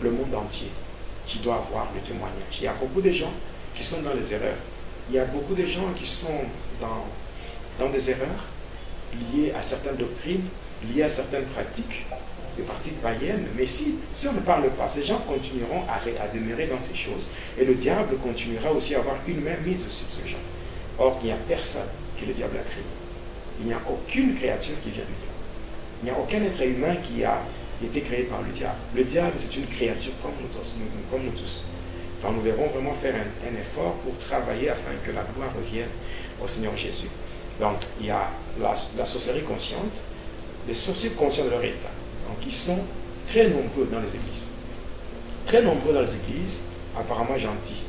Speaker 3: le monde entier qui doit avoir le témoignage. Il y a beaucoup de gens qui sont dans les erreurs. Il y a beaucoup de gens qui sont dans des erreurs liées à certaines doctrines, liées à certaines pratiques, des pratiques païennes. Mais si on ne parle pas, ces gens continueront à demeurer dans ces choses et le diable continuera aussi à avoir une main mise sur ce genre. Or, il n'y a personne que le diable a créé. Il n'y a aucune créature qui vient de Dieu. Il n'y a aucun être humain qui a été créé par le diable. Le diable, c'est une créature comme nous tous. Donc nous devons vraiment faire un effort pour travailler afin que la gloire revienne au Seigneur Jésus. Donc il y a la sorcellerie consciente, les sorciers conscients de leur état. Donc ils sont très nombreux dans les églises. Très nombreux dans les églises, apparemment gentils.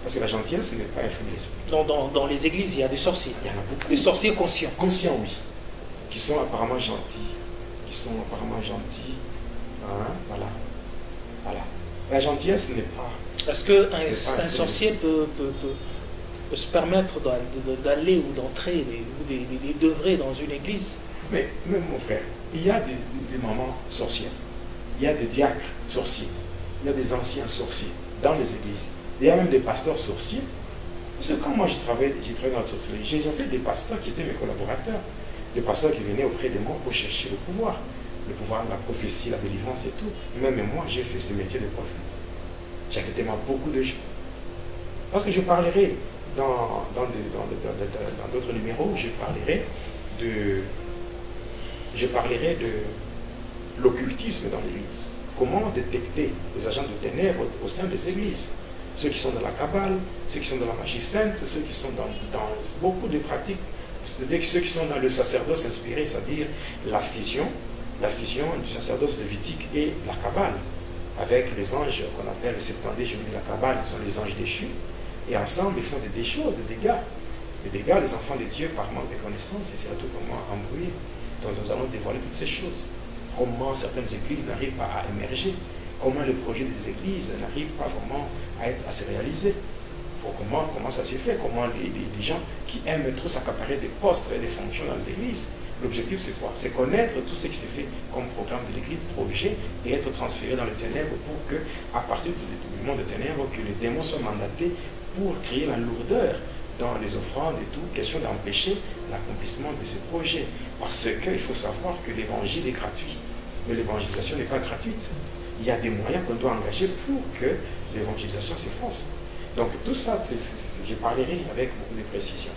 Speaker 3: Parce que la gentillesse n'est pas un fruit de l'esprit.
Speaker 2: Dans les églises, il y a des sorciers.
Speaker 3: Il y en a beaucoup.
Speaker 2: Des sorciers conscients.
Speaker 3: Conscients, oui. Qui sont apparemment gentils. Voilà. La gentillesse n'est pas...
Speaker 2: Est-ce qu'un sorcier peut se permettre d'aller ou d'entrer ou d'œuvrer dans une église.
Speaker 4: Mais même mon frère, il y a des mamans sorcières, il y a des diacres sorciers, il y a des anciens sorciers dans les églises. Il y a même des pasteurs sorciers. Parce que quand moi j'ai travaillé dans la sorcellerie, j'ai fait des pasteurs qui étaient mes collaborateurs, des pasteurs qui venaient auprès de moi pour chercher le pouvoir de la prophétie, la délivrance et tout. Même moi, j'ai fait ce métier de prophète. J'avais tellement beaucoup de gens. Parce que je parlerai dans d'autres numéros, je parlerai de l'occultisme dans l'église. Comment détecter les agents de ténèbres au sein des églises. Ceux qui sont dans la Kabbale, ceux qui sont dans la magie sainte, ceux qui sont dans beaucoup de pratiques, c'est-à-dire ceux qui sont dans le sacerdoce inspiré, c'est-à-dire la fusion du sacerdoce lévitique et la Kabbale, avec les anges qu'on appelle les 70 génies de la Kabbale, qui sont les anges déchus, et ensemble ils font des choses, des dégâts, les enfants de Dieu par manque de connaissances, et c'est tout comment embrouiller. Donc nous allons dévoiler toutes ces choses. Comment certaines églises n'arrivent pas à émerger, comment les projets des églises n'arrivent pas vraiment à se réaliser. Comment ça se fait, comment les gens qui aiment trop s'accaparer des postes et des fonctions dans les églises, l'objectif c'est quoi? C'est connaître tout ce qui se fait comme programme de l'église, projet, et être transféré dans le ténèbre pour que, à partir du monde des ténèbres, que les démons soient mandatés pour créer la lourdeur dans les offrandes et tout, question d'empêcher l'accomplissement de ces projets. Parce qu'il faut savoir que l'évangile est gratuit, mais l'évangélisation n'est pas gratuite. Il y a des moyens qu'on doit engager pour que l'évangélisation se fasse. Donc tout ça, je parlerai avec beaucoup de précision.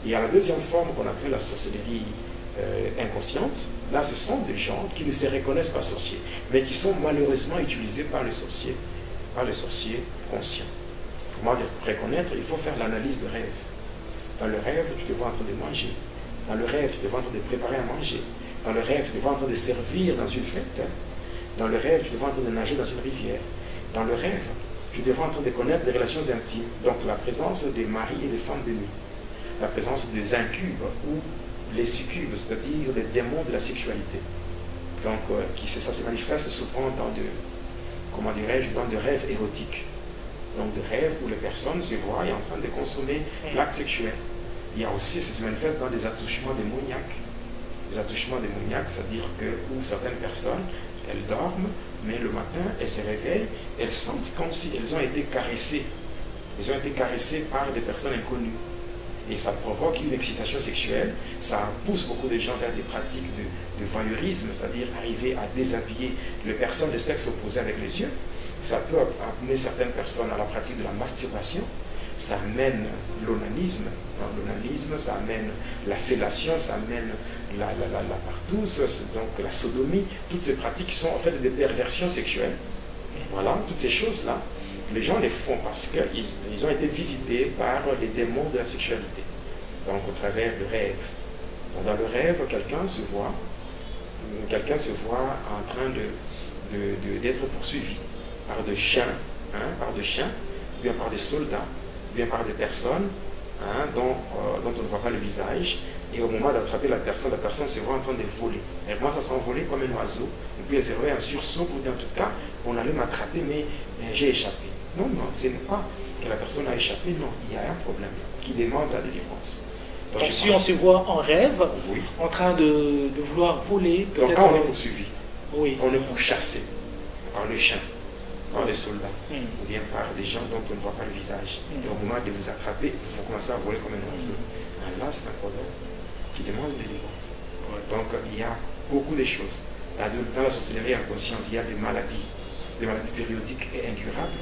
Speaker 4: Il y a la deuxième forme qu'on appelle la sorcellerie inconsciente. Là, ce sont des gens qui ne se reconnaissent pas sorciers, mais qui sont malheureusement utilisés par les sorciers conscients. Comment reconnaître? Il faut faire l'analyse de rêve. Dans le rêve, tu te vois en train de manger. Dans le rêve, tu te vois en train de préparer à manger. Dans le rêve, tu te vois en train de servir dans une fête. Dans le rêve, tu te vois en train de nager dans une rivière. Dans le rêve, tu te vois en train de connaître des relations intimes. Donc la présence des maris et des femmes de nuit. La présence des incubes ou les succubes, c'est-à-dire les démons de la sexualité. Donc ça se manifeste souvent dans des rêves érotiques. Donc des rêves où les personnes se voient en train de consommer l'acte sexuel. Il y a aussi, ça se manifeste dans des attouchements démoniaques. Des attouchements démoniaques, c'est-à-dire que où certaines personnes, elles dorment, mais le matin, elles se réveillent, elles sentent comme si elles ont été caressées. Elles ont été caressées par des personnes inconnues. Et ça provoque une excitation sexuelle, ça pousse beaucoup de gens vers des pratiques de voyeurisme, c'est-à-dire arriver à déshabiller les personnes de sexe opposé avec les yeux. Ça peut amener certaines personnes à la pratique de la masturbation, ça amène l'onanisme. L'onanisme, ça amène la fellation, ça amène la partouze, donc la sodomie, toutes ces pratiques qui sont en fait des perversions sexuelles. Voilà, toutes ces choses-là, les gens les font parce qu'ils ont été visités par les démons de la sexualité. Donc au travers de rêves. Donc, dans le rêve, quelqu'un se voit en train d'être poursuivi par des chiens, ou bien par des soldats, ou bien par des personnes dont on ne voit pas le visage, et au moment d'attraper la personne se voit en train de voler. Elle commence à s'envoler comme un oiseau, et puis elle se réveille en sursaut pour dire en tout cas, on allait m'attraper, mais j'ai échappé. Non, ce n'est pas que la personne a échappé, non, il y a un problème qui demande la délivrance.
Speaker 2: Donc si on se voit en rêve, oui, en train de vouloir voler, peut-être...
Speaker 4: Donc quand on est poursuivi,
Speaker 2: oui,
Speaker 4: on est pourchassé par le chien, par les soldats, ou bien par des gens dont on ne voit pas le visage. Et au moment de vous attraper, vous commencez à voler comme un oiseau. Là, c'est un problème qui demande une délivrance. Donc, il y a beaucoup de choses. Dans la sorcellerie inconsciente, il y a des maladies périodiques et incurables.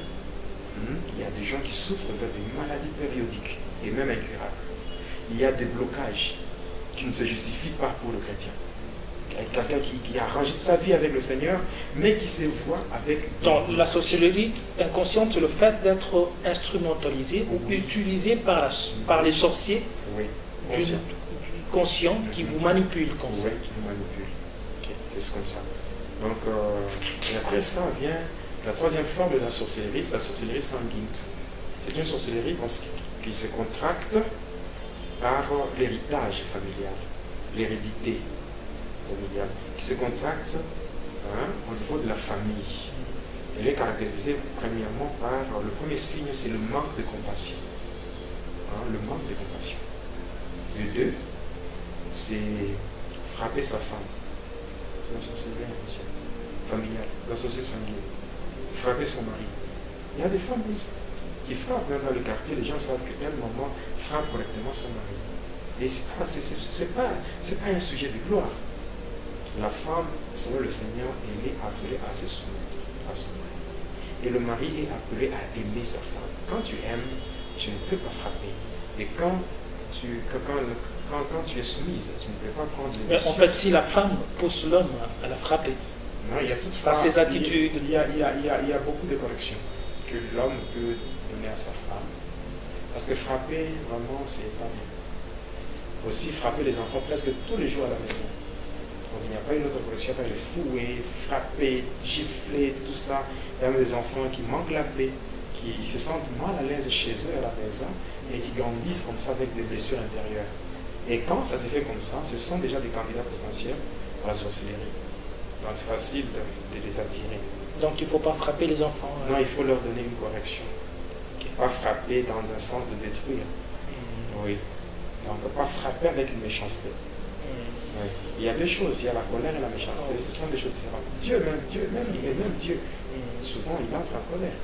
Speaker 4: Il y a des gens qui souffrent de des maladies périodiques et même incurables. Il y a des blocages qui ne se justifient pas pour le chrétien. Quelqu'un qui a arrangé sa vie avec le Seigneur, mais qui se voit avec...
Speaker 2: Donc la sorcellerie inconsciente, c'est le fait d'être instrumentalisé ou utilisé par les sorciers,
Speaker 4: oui,
Speaker 2: conscients qui vous manipulent comme ça.
Speaker 4: Oui, qui vous manipulent. C'est comme ça. Donc, et après ça vient la troisième forme de la sorcellerie, c'est la sorcellerie sanguine. C'est une sorcellerie qui se contracte par l'héritage familial, l'hérédité familiale, qui se contracte au niveau de la famille. Elle est caractérisée premièrement par le premier signe, c'est le manque de compassion. dans le manque de compassion. Le 2, c'est frapper sa femme. C'est dans son cerveau inconsciente, familiale, dans son cerveau sanguin. Frapper son mari. Il y a des femmes comme ça, qui frappent même dans le quartier. Les gens savent que tel maman frappe correctement son mari. Et c'est pas un sujet de gloire. La femme, selon le Seigneur, elle est appelée à se soumettre à son mari. Et le mari est appelé à aimer sa femme. Quand tu aimes, tu ne peux pas frapper. Et quand tu es soumise, tu ne peux pas prendre les
Speaker 2: décisions. Mais en fait, si la femme pousse l'homme à la frapper,
Speaker 4: non, il y a toute
Speaker 2: par ses attitudes.
Speaker 4: Il y a beaucoup de corrections que l'homme peut donner à sa femme. Parce que frapper, vraiment, c'est pas bien. Aussi, frapper les enfants presque tous les jours à la maison. Donc, il n'y a pas une autre correction, les fouer, frapper, gifler, tout ça. Il y a même des enfants qui manquent la paix, qui se sentent mal à l'aise chez eux à la maison et qui grandissent comme ça avec des blessures intérieures. Et quand ça se fait comme ça, ce sont déjà des candidats potentiels pour la sorcellerie. Donc c'est facile de les attirer.
Speaker 2: Donc il ne faut pas frapper les enfants.
Speaker 4: Non, il faut leur donner une correction. Pas frapper dans un sens de détruire. Oui. Donc pas frapper avec une méchanceté. Oui. Il y a deux choses, il y a la colère et la méchanceté. Ce sont des choses différentes. Dieu, souvent il entre en colère.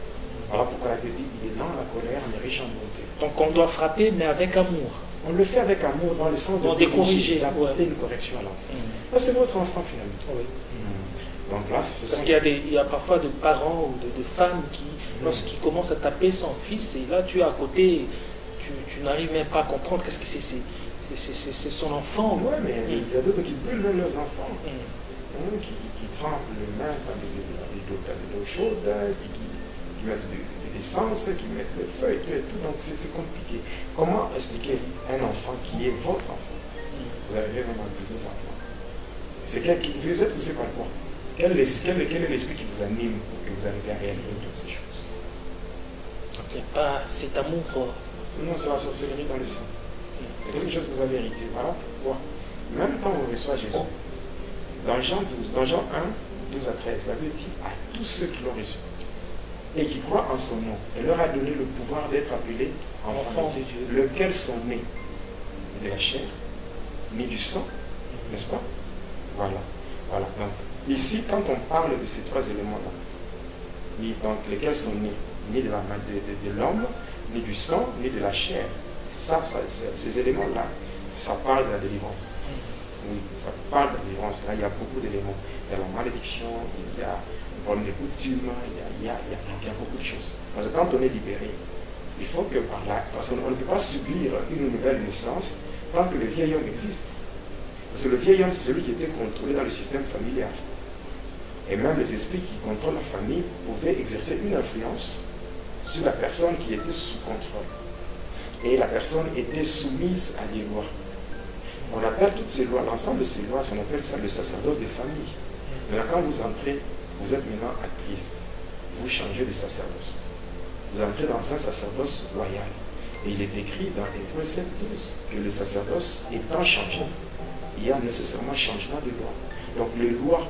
Speaker 4: Voilà pourquoi la Bible dit il est dans la colère, mais riche en bonté.
Speaker 2: Donc on doit frapper, mais avec amour.
Speaker 4: On le fait avec amour, dans le sens de
Speaker 2: corriger,
Speaker 4: d'apporter une correction à l'enfant. Là, c'est votre enfant finalement.
Speaker 2: Oui.
Speaker 4: Donc là,
Speaker 2: parce qu'il y a parfois de parents ou de femmes qui, lorsqu'ils commencent à taper son fils, et là tu es à côté, tu n'arrives même pas à comprendre qu'est-ce que c'est son enfant.
Speaker 4: Oui, mais il y a d'autres qui brûlent même leurs enfants, qui trempent les mains dans de l'eau chaude, qui mettent de l'essence, qui mettent le feu et tout, donc c'est compliqué. Comment expliquer un enfant qui est votre enfant? Vous avez vraiment deux enfants. Vous êtes poussé par quoi? Quel est l'esprit qui vous anime pour que vous arriviez à réaliser toutes ces choses?
Speaker 2: Il n'y a pas cet amour.
Speaker 4: Non, c'est la sorcellerie dans le sang. C'est quelque chose que vous avez hérité. Voilà pourquoi. Même quand on reçoit Jésus, dans Jean 1, 12 à 13, la Bible dit à tous ceux qui l'ont reçu et qui croient en son nom, elle leur a donné le pouvoir d'être appelés enfants de Dieu, lequel sont nés de la chair, ni du sang, n'est-ce pas? Voilà. Donc, ici, quand on parle de ces trois éléments-là, donc lesquels sont nés, ni de l'homme, ni du sang, ni de la chair, ces éléments-là, ça parle de la délivrance. Oui, ça parle de la délivrance. Là, il y a beaucoup d'éléments. Il y a la malédiction, il y a le problème des coutumes, il y a beaucoup de choses. Parce que quand on est libéré, il faut que par là, parce qu'on ne peut pas subir une nouvelle naissance tant que le vieil homme existe. Parce que le vieil homme, c'est celui qui était contrôlé dans le système familial. Et même les esprits qui contrôlent la famille pouvaient exercer une influence sur la personne qui était sous contrôle. Et la personne était soumise à des lois. On appelle toutes ces lois, l'ensemble de ces lois, on appelle ça le sacerdoce des familles. Maintenant, quand vous entrez, vous êtes maintenant à Christ. Vous changez de sacerdoce. Vous entrez dans un sacerdoce loyal. Et il est écrit dans Hébreux 7:12 que le sacerdoce étant changé, il y a nécessairement changement de loi. Donc les lois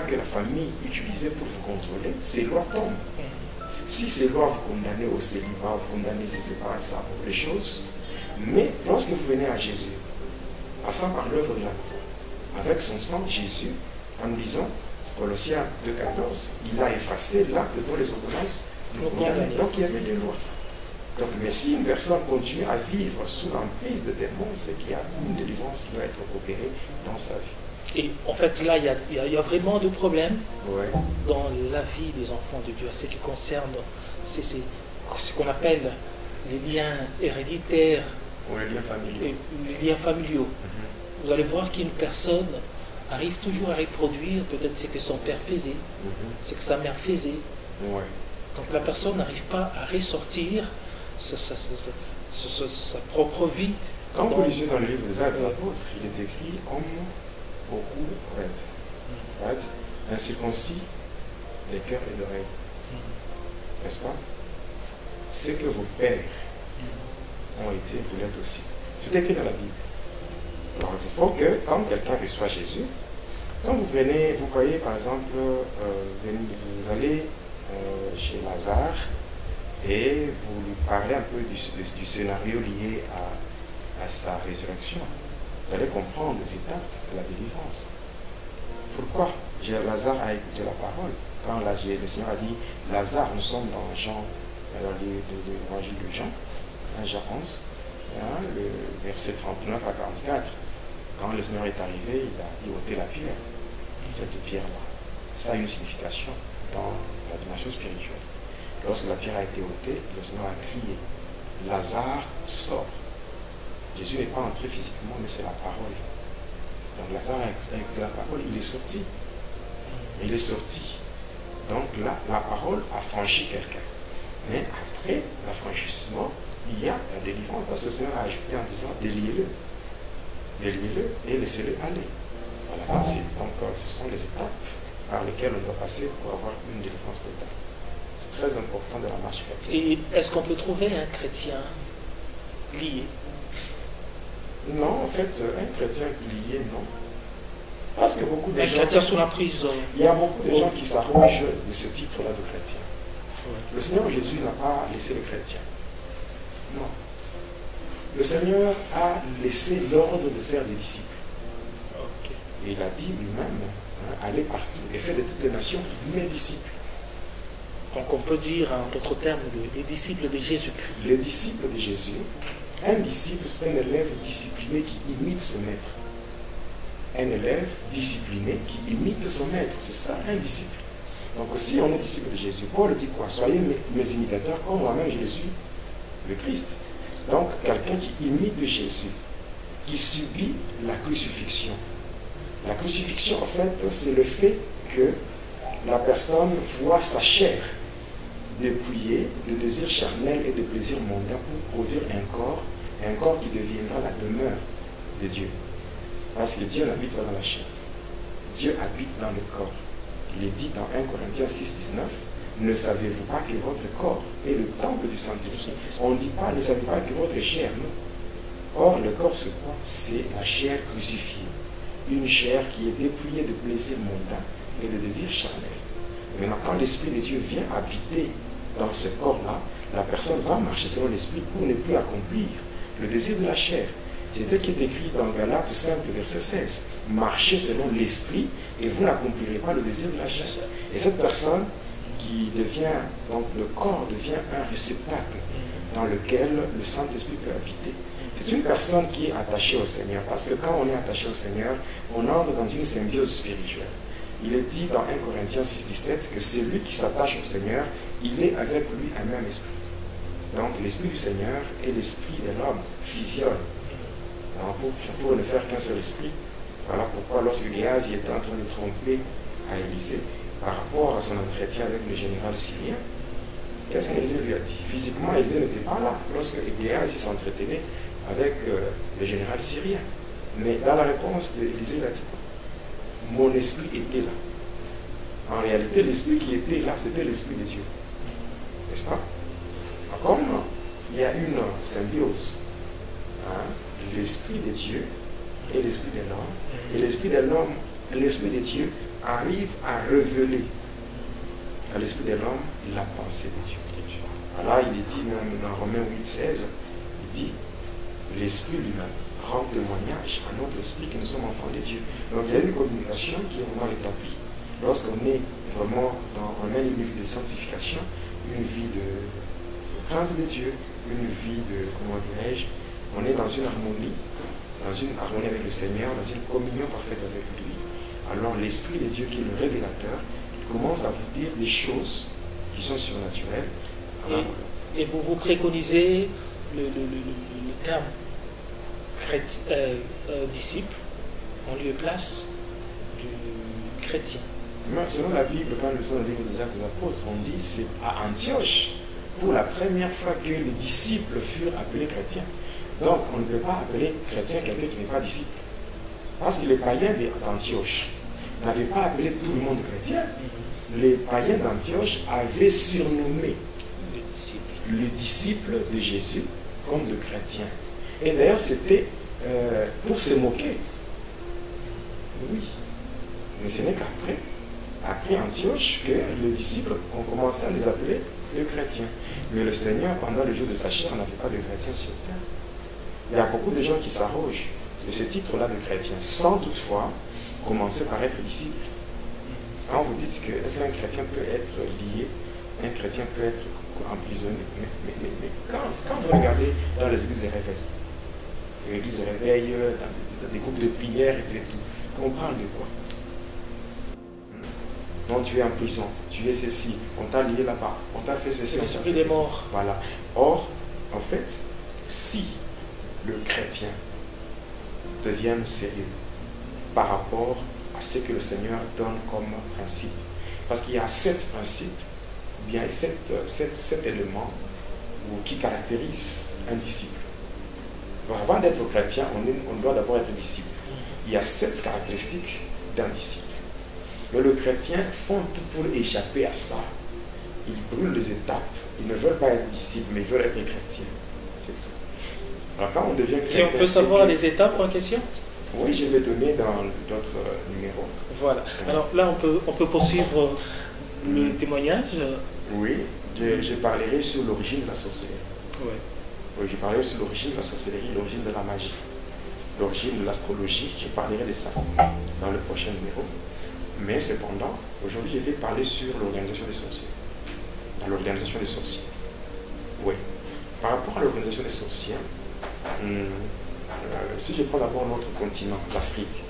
Speaker 4: que la famille utilisait pour vous contrôler, ces lois tombent. Si ces lois vous condamnent au célibat, vous condamnez, c'est pas ça pour les choses. Mais lorsque vous venez à Jésus, passant par l'œuvre de la croix, avec son sang, Jésus, en nous lisons Colossiens 2:14, il a effacé l'acte dont les ordonnances nous condamnaient. Donc il y avait des lois. Donc, mais si une personne continue à vivre sous l'emprise de démons, c'est qu'il y a une délivrance qui doit être opérée dans sa vie.
Speaker 2: Et en fait, là, il y a vraiment de problèmes dans la vie des enfants de Dieu, ce qui concerne ce qu'on appelle les liens héréditaires
Speaker 4: ou les liens familiaux.
Speaker 2: Les liens familiaux. Vous allez voir qu'une personne arrive toujours à reproduire peut-être ce que son père faisait, ce que sa mère faisait. Donc la personne n'arrive pas à ressortir sa propre vie.
Speaker 4: Quand vous lisez dans le livre des Actes des Apôtres, il est écrit homme beaucoup raide, incirconcis des cœurs et d'oreilles. N'est-ce pas? C'est que vos pères ont été, vous l'êtes aussi. C'est écrit dans la Bible. Alors il faut que quand quelqu'un reçoit Jésus, quand vous venez, vous voyez par exemple, vous allez chez Lazare,
Speaker 3: et vous lui parlez un peu du scénario lié à sa résurrection, vous allez comprendre les étapes de la délivrance. Pourquoi Lazare a écouté la parole? Quand le Seigneur a dit, Lazare, nous sommes dans l'évangile de Jean, Jean 11, le verset 39 à 44. Quand le Seigneur est arrivé, il a dit ôtez la pierre. Cette pierre-là, ça a une signification dans la dimension spirituelle. Lorsque la pierre a été ôtée, le Seigneur a crié, Lazare sort. Jésus n'est pas entré physiquement, mais c'est la parole. Donc Lazare a écouté la parole, il est sorti. Il est sorti. Donc là, la parole a franchi quelqu'un. Mais après l'affranchissement, il y a la délivrance. Parce que le Seigneur a ajouté en disant, déliez-le. Déliez-le et laissez-le aller. Voilà, donc ce sont les étapes par lesquelles on doit passer pour avoir une délivrance totale. C'est très important de la marche chrétienne.
Speaker 2: Et est-ce qu'on peut trouver un chrétien lié?
Speaker 3: Non, en fait, un chrétien lié, non. Parce que beaucoup de gens...
Speaker 2: Un chrétien sous la prison.
Speaker 3: Il y a beaucoup de gens qui s'arrogent de ce titre-là de chrétien. Le Seigneur Jésus n'a pas laissé le chrétien. Non. Le Seigneur a laissé l'ordre de faire des disciples.
Speaker 2: Okay.
Speaker 3: Et il a dit lui-même, allez partout et faites de toutes les nations mes disciples.
Speaker 2: Donc on peut dire en d'autres termes les disciples de Jésus-Christ.
Speaker 3: Les disciples de Jésus. Un disciple, c'est un élève discipliné qui imite son maître. Un élève discipliné qui imite son maître. C'est ça, un disciple. Donc si on est disciple de Jésus, Paul dit quoi? Soyez mes imitateurs comme moi-même je le suis, le Christ. Donc quelqu'un qui imite Jésus, qui subit la crucifixion. La crucifixion, en fait, c'est le fait que la personne voit sa chair dépouillée de désirs charnels et de plaisirs mondains pour produire un corps qui deviendra la demeure de Dieu. Parce que Dieu n'habite pas dans la chair. Dieu habite dans le corps. Il est dit dans 1 Corinthiens 6, 19, ne savez-vous pas que votre corps est le temple du Saint-Esprit? On ne dit pas, ne savez pas que votre chair, non. Or, le corps, c'est quoi? C'est la chair crucifiée. Une chair qui est dépouillée de plaisirs mondains et de désirs charnels. Maintenant, quand l'Esprit de Dieu vient habiter dans ce corps-là, la personne va marcher selon l'Esprit pour ne plus accomplir le désir de la chair. C'est ce qui est écrit dans Galates 5, verset 16. Marchez selon l'Esprit et vous n'accomplirez pas le désir de la chair. Et cette personne qui devient, donc le corps devient un réceptacle dans lequel le Saint-Esprit peut habiter. C'est une personne qui est attachée au Seigneur. Parce que quand on est attaché au Seigneur, on entre dans une symbiose spirituelle. Il est dit dans 1 Corinthiens 6, 17 que celui qui s'attache au Seigneur, il est avec lui un même esprit. Donc l'esprit du Seigneur et l'esprit de l'homme fusionnent. Pour ne faire qu'un seul esprit. Voilà pourquoi lorsque Géasi était en train de tromper à Élysée par rapport à son entretien avec le général syrien, qu'est-ce qu'Élysée lui a dit? Physiquement, Élysée n'était pas là lorsque Géasi s'entretenait avec le général syrien. Mais dans la réponse d'Élysée, il a dit quoi? Mon esprit était là. En réalité, l'esprit qui était là, c'était l'esprit de Dieu. N'est-ce pas? Comme il y a une symbiose, l'esprit de Dieu et l'esprit de l'homme, et l'esprit de l'homme, l'esprit de Dieu arrive à révéler à l'esprit de l'homme la pensée de Dieu. Alors il est dit même dans Romains 8, 16, il dit l'esprit lui-même rend témoignage à notre esprit que nous sommes enfants de Dieu. Donc il y a une communication qui est vraiment établie. Lorsqu'on est vraiment on a une vie de sanctification, une vie de crainte de Dieu, une vie de, comment dirais-je, on est dans une harmonie avec le Seigneur, dans une communion parfaite avec lui. Alors l'Esprit de Dieu qui est le révélateur, il commence à vous dire des choses qui sont surnaturelles.
Speaker 2: Et vous préconisez le terme disciple en lieu et place du chrétien.
Speaker 3: Mais selon la Bible, quand nous sommes dans le livre des Actes des Apôtres, on dit c'est à Antioche, pour la première fois que les disciples furent appelés chrétiens. Donc, on ne peut pas appeler chrétien quelqu'un qui n'est pas disciple. Parce que les païens d'Antioche n'avaient pas appelé tout le monde chrétien. Les païens d'Antioche avaient surnommé les disciples de Jésus comme de chrétiens. Et d'ailleurs, c'était pour se moquer. Oui. Mais ce n'est qu'après
Speaker 4: après Antioche que les disciples ont commencé à les appeler de chrétiens. Mais le Seigneur, pendant le jour de sa chair, n'avait pas de chrétiens sur terre. Il y a beaucoup de gens qui s'arrogent de ce titre-là de chrétien, sans toutefois commencer par être disciple. Quand vous dites que est-ce qu'un chrétien peut être lié, un chrétien peut être emprisonné, mais quand vous regardez dans les églises de réveil, dans des groupes de prière et tout, on parle de quoi? Non, tu es en prison, tu es ceci, on t'a lié là-bas, on t'a fait ceci.
Speaker 2: L'esprit des morts.
Speaker 4: Voilà. Or, en fait, si le chrétien devient sérieux par rapport à ce que le Seigneur donne comme principe, parce qu'il y a 7 principes, bien 7 éléments qui caractérisent un disciple. Donc, avant d'être chrétien, on doit d'abord être disciple. Il y a 7 caractéristiques d'un disciple. Mais le chrétien font tout pour échapper à ça. Ils brûlent les étapes. Ils ne veulent pas être disciples, mais ils veulent être chrétiens. C'est tout. Alors quand on devient chrétien...
Speaker 2: Et on peut savoir les étapes en question?
Speaker 4: Oui, je vais donner dans d'autres numéros.
Speaker 2: Voilà. Alors là, on peut poursuivre le témoignage.
Speaker 4: Oui, je parlerai sur l'origine de la sorcellerie.
Speaker 2: Ouais.
Speaker 4: Oui, je parlerai sur l'origine de la sorcellerie, l'origine de la magie, l'origine de l'astrologie. Je parlerai de ça dans le prochain numéro. Mais cependant, aujourd'hui, je vais parler sur l'organisation des sorciers. L'organisation des sorciers. Oui. Par rapport à l'organisation des sorciers, si je prends d'abord notre continent, l'Afrique.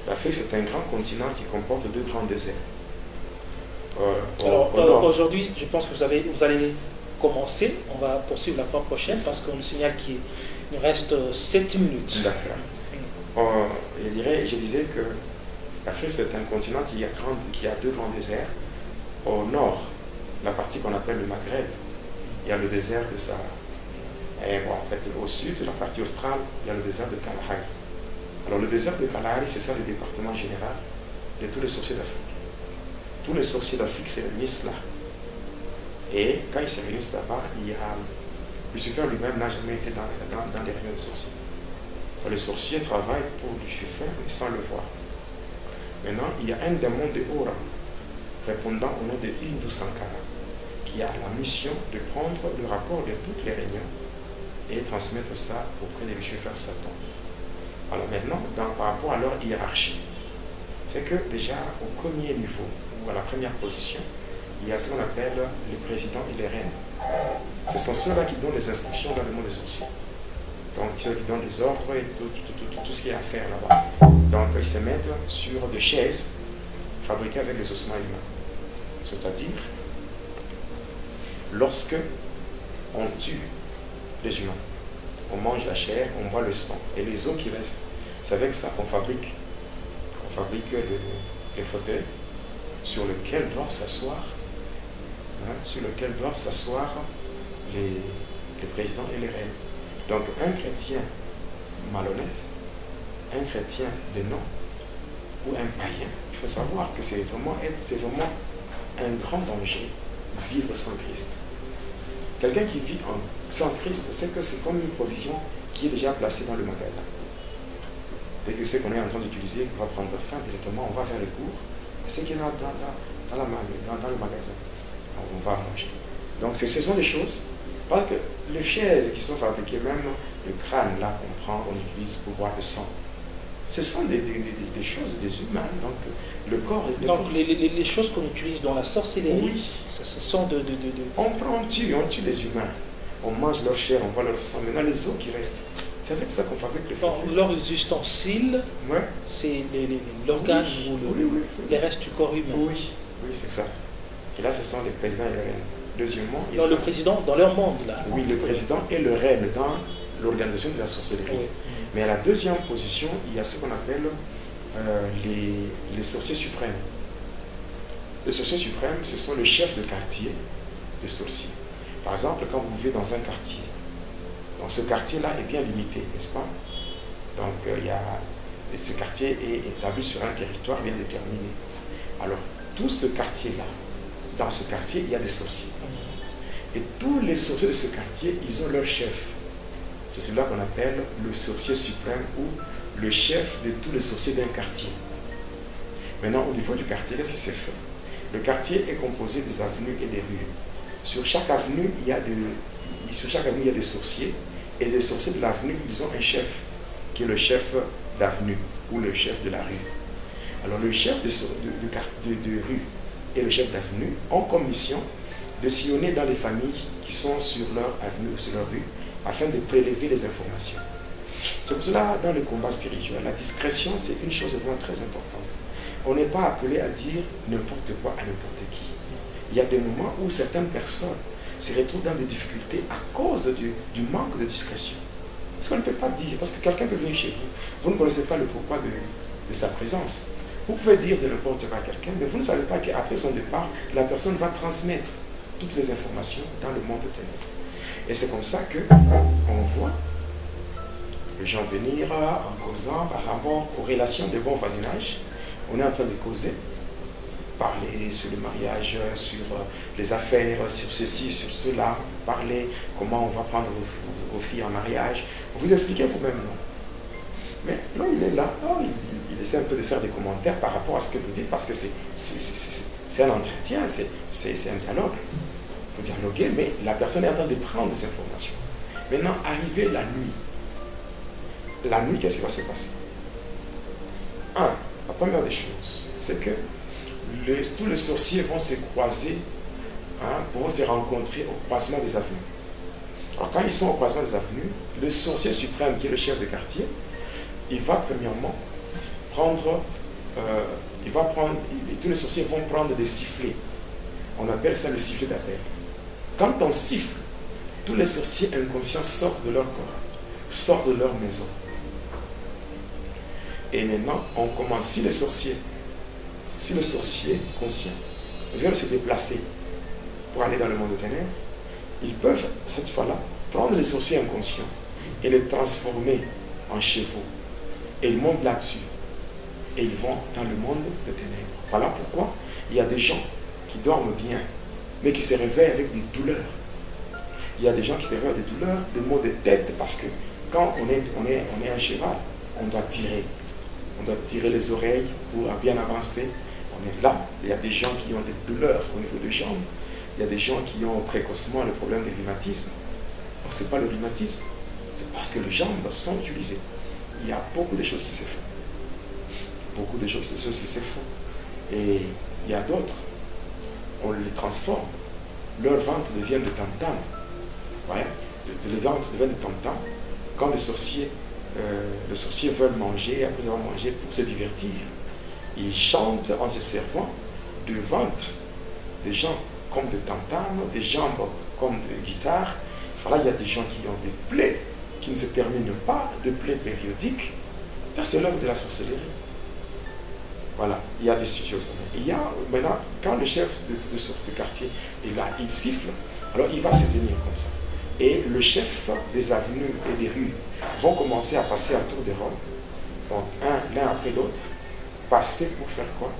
Speaker 4: L'Afrique, c'est un grand continent qui comporte 2 grands déserts.
Speaker 2: Alors, aujourd'hui, je pense que vous allez commencer. On va poursuivre la fois prochaine parce qu'on nous signale qu'il nous reste 7 minutes.
Speaker 4: D'accord. Je disais que l'Afrique, c'est un continent qui a 2 grands déserts. Au nord, la partie qu'on appelle le Maghreb, il y a le désert de Sahara. Et bon, en fait, au sud, la partie australe, il y a le désert de Kalahari. Alors, le désert de Kalahari, c'est ça le département général de tous les sorciers d'Afrique. Tous les sorciers d'Afrique se réunissent là. Et quand ils se réunissent là-bas, Lucifer lui-même n'a jamais été dans les réunions de sorciers. Enfin, les sorciers travaillent pour Lucifer, mais sans le voir. Maintenant, il y a un démon de Aura, répondant au nom de Hindu Sankara, qui a la mission de prendre le rapport de toutes les réunions et transmettre ça auprès de Lucifer Satan. Alors maintenant, par rapport à leur hiérarchie, c'est que déjà au premier niveau, ou à la première position, il y a ce qu'on appelle les présidents et les reines. Ce sont ceux-là qui donnent les instructions dans le monde des sorciers. Donc ceux qui donnent les ordres et tout ce qu'il y a à faire là-bas. Donc ils se mettent sur des chaises fabriquées avec les ossements humains. C'est-à-dire, lorsque on tue les humains, on mange la chair, on boit le sang et les os qui restent, c'est avec ça qu'on fabrique les fauteuils sur lesquels doivent s'asseoir les présidents et les reines. Donc un chrétien malhonnête, un chrétien de nom ou un païen, il faut savoir que c'est vraiment un grand danger vivre sans Christ. Quelqu'un qui vit sans Christ, c'est que c'est comme une provision qui est déjà placée dans le magasin. Dès que c'est qu'on est en train d'utiliser, on va prendre faim directement, on va faire le cours. Ce qui est dans le magasin, on va manger. Donc ce sont des choses, parce que les chaises qui sont fabriquées, même le crâne là qu'on prend, on utilise pour boire le sang, ce sont des choses des humains. Donc le corps...
Speaker 2: Les choses qu'on utilise dans la sorcellerie,
Speaker 4: oui.
Speaker 2: Ce sont
Speaker 4: On tue les humains, on mange leur chair, on boit leur sang. Maintenant les os qui restent, c'est avec ça qu'on fabrique les fauteuils.
Speaker 2: Leurs ustensiles,
Speaker 4: ouais.
Speaker 2: C'est l'organe ou les restes du corps humain.
Speaker 4: Oui, c'est ça. Et là, ce sont les présidents et les reines. Deuxièmement,
Speaker 2: le président dans leur monde, là.
Speaker 4: Oui, le président et le reine dans l'organisation de la sorcellerie. Oui. Mais à la deuxième position, il y a ce qu'on appelle les sorciers suprêmes. Les sorciers suprêmes, ce sont les chefs de quartier des sorciers. Par exemple, quand vous vivez dans un quartier, donc ce quartier-là est bien limité, n'est-ce pas? Donc ce quartier est établi sur un territoire bien déterminé. Alors, tout ce quartier-là, dans ce quartier, il y a des sorciers. Et tous les sorciers de ce quartier, ils ont leur chef. C'est celui-là qu'on appelle le sorcier suprême ou le chef de tous les sorciers d'un quartier. Maintenant, au niveau du quartier, qu'est-ce qui s'est fait? Le quartier est composé des avenues et des rues. Sur chaque avenue, il y a des sorciers. Et les sorciers de l'avenue, ils ont un chef, qui est le chef d'avenue ou le chef de la rue. Alors le chef de rue et le chef d'avenue ont comme mission de sillonner dans les familles qui sont sur leur avenue ou sur leur rue afin de prélever les informations. C'est pour cela, dans le combat spirituel, la discrétion, c'est une chose vraiment très importante. On n'est pas appelé à dire n'importe quoi à n'importe qui. Il y a des moments où certaines personnes se retrouvent dans des difficultés à cause du manque de discrétion. Parce qu'on ne peut pas dire, parce que quelqu'un peut venir chez vous, vous ne connaissez pas le pourquoi de sa présence. Vous pouvez dire de n'importe quoi à quelqu'un, mais vous ne savez pas qu'après son départ, la personne va transmettre toutes les informations dans le monde de ténèbres. Et c'est comme ça qu'on voit les gens venir en causant par rapport aux relations de bon voisinage. On est en train de causer, parler sur le mariage, sur les affaires, sur ceci, sur cela, parler comment on va prendre vos filles en mariage. Vous expliquez vous-même, non? Mais non, il est là, il essaie un peu de faire des commentaires par rapport à ce que vous dites, parce que c'est un entretien, c'est un dialogue. Il faut dialoguer, mais la personne est en train de prendre des informations. Maintenant, arrivé la nuit, qu'est-ce qui va se passer? La première des choses, c'est que tous les sorciers vont se croiser pour se rencontrer au croisement des avenues. Alors quand ils sont au croisement des avenues, le sorcier suprême, qui est le chef de quartier, il va premièrement prendre, tous les sorciers vont prendre des sifflets. On appelle ça le sifflet d'appel. Quand on siffle, tous les sorciers inconscients sortent de leur corps, sortent de leur maison. Et maintenant, on commence, si le sorcier conscient veut se déplacer pour aller dans le monde de ténèbres, ils peuvent, cette fois-là, prendre les sorciers inconscients et les transformer en chevaux. Et ils montent là-dessus. Et ils vont dans le monde de ténèbres. Voilà pourquoi il y a des gens qui dorment bien, mais qui se réveillent avec des douleurs. Il y a des gens qui se réveillent avec des douleurs, des maux de tête, parce que quand on est un cheval, on doit tirer. On doit tirer les oreilles pour bien avancer. On est là. Il y a des gens qui ont des douleurs au niveau des jambes. Il y a des gens qui ont précocement le problème du rhumatisme. Alors, ce n'est pas le rhumatisme, c'est parce que les jambes sont utilisées. Il y a beaucoup de choses qui se font. Beaucoup de choses qui se font. Et il y a d'autres, on les transforme. Leur ventre devient de tam-tam. Ouais. Le ventre devient de tam-tam. Quand les sorciers veulent manger, après avoir mangé, pour se divertir, ils chantent en se servant de ventre des gens comme des tam-tams, des jambes comme des guitares. Voilà, il y a des gens qui ont des plaies qui ne se terminent pas, de plaies périodiques. Ça, c'est l'œuvre de la sorcellerie. Voilà, il y a des choses. Il y a maintenant, quand le chef de quartier est là, il siffle, alors il va se tenir comme ça. Et le chef des avenues et des rues vont commencer à passer à tour de rôle. Donc, l'un après l'autre, passer pour faire quoi?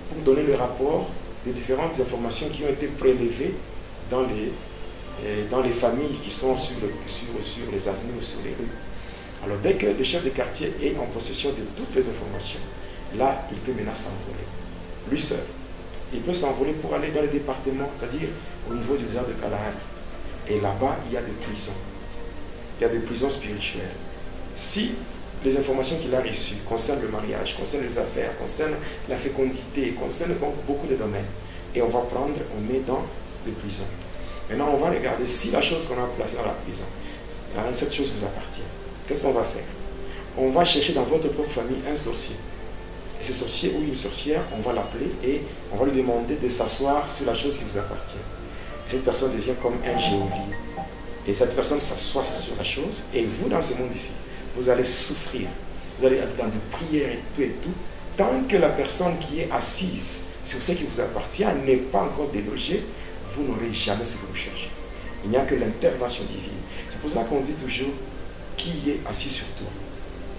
Speaker 4: Pour donner le rapport des différentes informations qui ont été prélevées dans les familles qui sont sur les avenues ou sur les rues. Alors, dès que le chef de quartier est en possession de toutes les informations, là, il peut maintenant s'envoler. Lui seul. Il peut s'envoler pour aller dans les départements, c'est-à-dire au niveau du désert de Kalahari. Et là-bas, il y a des prisons. Il y a des prisons spirituelles. Si les informations qu'il a reçues concernent le mariage, concernent les affaires, concernent la fécondité, concernent beaucoup de domaines, et on va prendre, on met dans des prisons. Maintenant, on va regarder si la chose qu'on a placée dans la prison, cette chose vous appartient. Qu'est-ce qu'on va faire? On va chercher dans votre propre famille un sorcier. Et ce sorcier ou une sorcière, on va l'appeler et on va lui demander de s'asseoir sur la chose qui vous appartient. Cette personne devient comme un géolier. Et cette personne s'assoit sur la chose. Et vous, dans ce monde ici, vous allez souffrir. Vous allez être dans des prières et tout. Tant que la personne qui est assise sur ce qui vous appartient n'est pas encore délogée, vous n'aurez jamais ce que vous cherchez. Il n'y a que l'intervention divine. C'est pour ça qu'on dit toujours, qui est assis sur toi?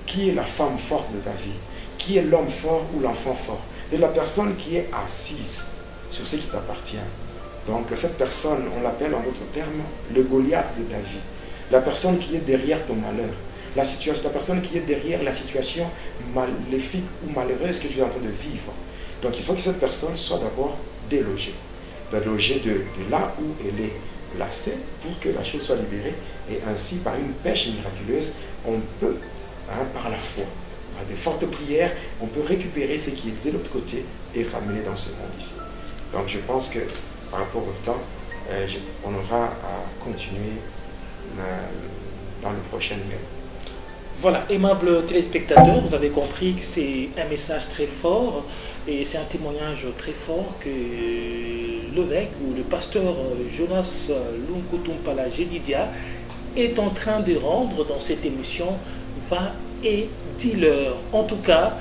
Speaker 4: Qui est la femme forte de ta vie? Qui est l'homme fort ou l'enfant fort? C'est la personne qui est assise sur ce qui t'appartient. Donc cette personne, on l'appelle en d'autres termes, le Goliath de ta vie. La personne qui est derrière ton malheur. La personne qui est derrière la situation maléfique ou malheureuse que tu es en train de vivre. Donc il faut que cette personne soit d'abord déloger. De loger de là où elle est placée pour que la chose soit libérée. Et ainsi, par une pêche miraculeuse, on peut, par la foi, par des fortes prières, on peut récupérer ce qui est de l'autre côté et ramener dans ce monde ici. Donc je pense que par rapport au temps, on aura à continuer dans le prochain numéro.
Speaker 2: Voilà, aimables téléspectateurs, vous avez compris que c'est un message très fort et c'est un témoignage très fort que l'évêque ou le pasteur Jonas Lunkutumpala Jedidia est en train de rendre dans cette émission Va et dis-leur. En tout cas,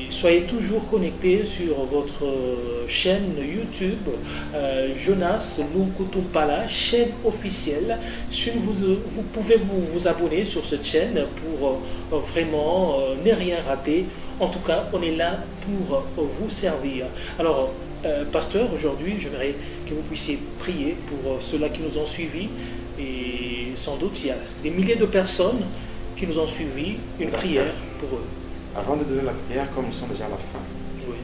Speaker 2: soyez toujours connectés sur votre chaîne YouTube Jonas Lunkutumpala, chaîne officielle. Vous pouvez vous abonner sur cette chaîne pour vraiment ne rien rater. En tout cas, on est là pour vous servir. Alors, pasteur, aujourd'hui, j'aimerais que vous puissiez prier pour ceux-là qui nous ont suivis. Et sans doute, il y a des milliers de personnes qui nous ont suivis. Une prière pour eux.
Speaker 4: Avant de donner la prière, comme nous sommes déjà à la fin,
Speaker 2: oui.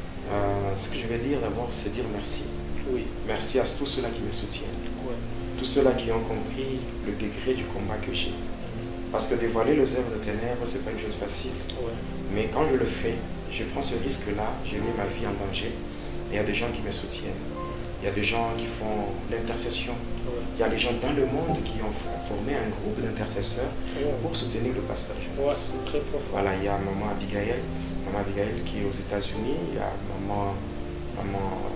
Speaker 4: Ce que je vais dire d'abord, c'est dire merci.
Speaker 2: Oui.
Speaker 4: Merci à tous ceux-là qui me soutiennent.
Speaker 2: Oui.
Speaker 4: Tous ceux-là qui ont compris le degré du combat que j'ai. Parce que dévoiler les œuvres de ténèbres, ce n'est pas une chose facile.
Speaker 2: Oui.
Speaker 4: Mais quand je le fais, je prends ce risque-là, je mets ma vie en danger. Et il y a des gens qui me soutiennent. Il y a des gens qui font l'intercession.
Speaker 2: Oui.
Speaker 4: Il y a des gens dans le monde qui ont formé un groupe d'intercesseurs pour soutenir le pasteur Jonas.
Speaker 2: Ouais, c'est très profond.
Speaker 4: Voilà, il y a maman Abigail qui est aux États-Unis, il y a maman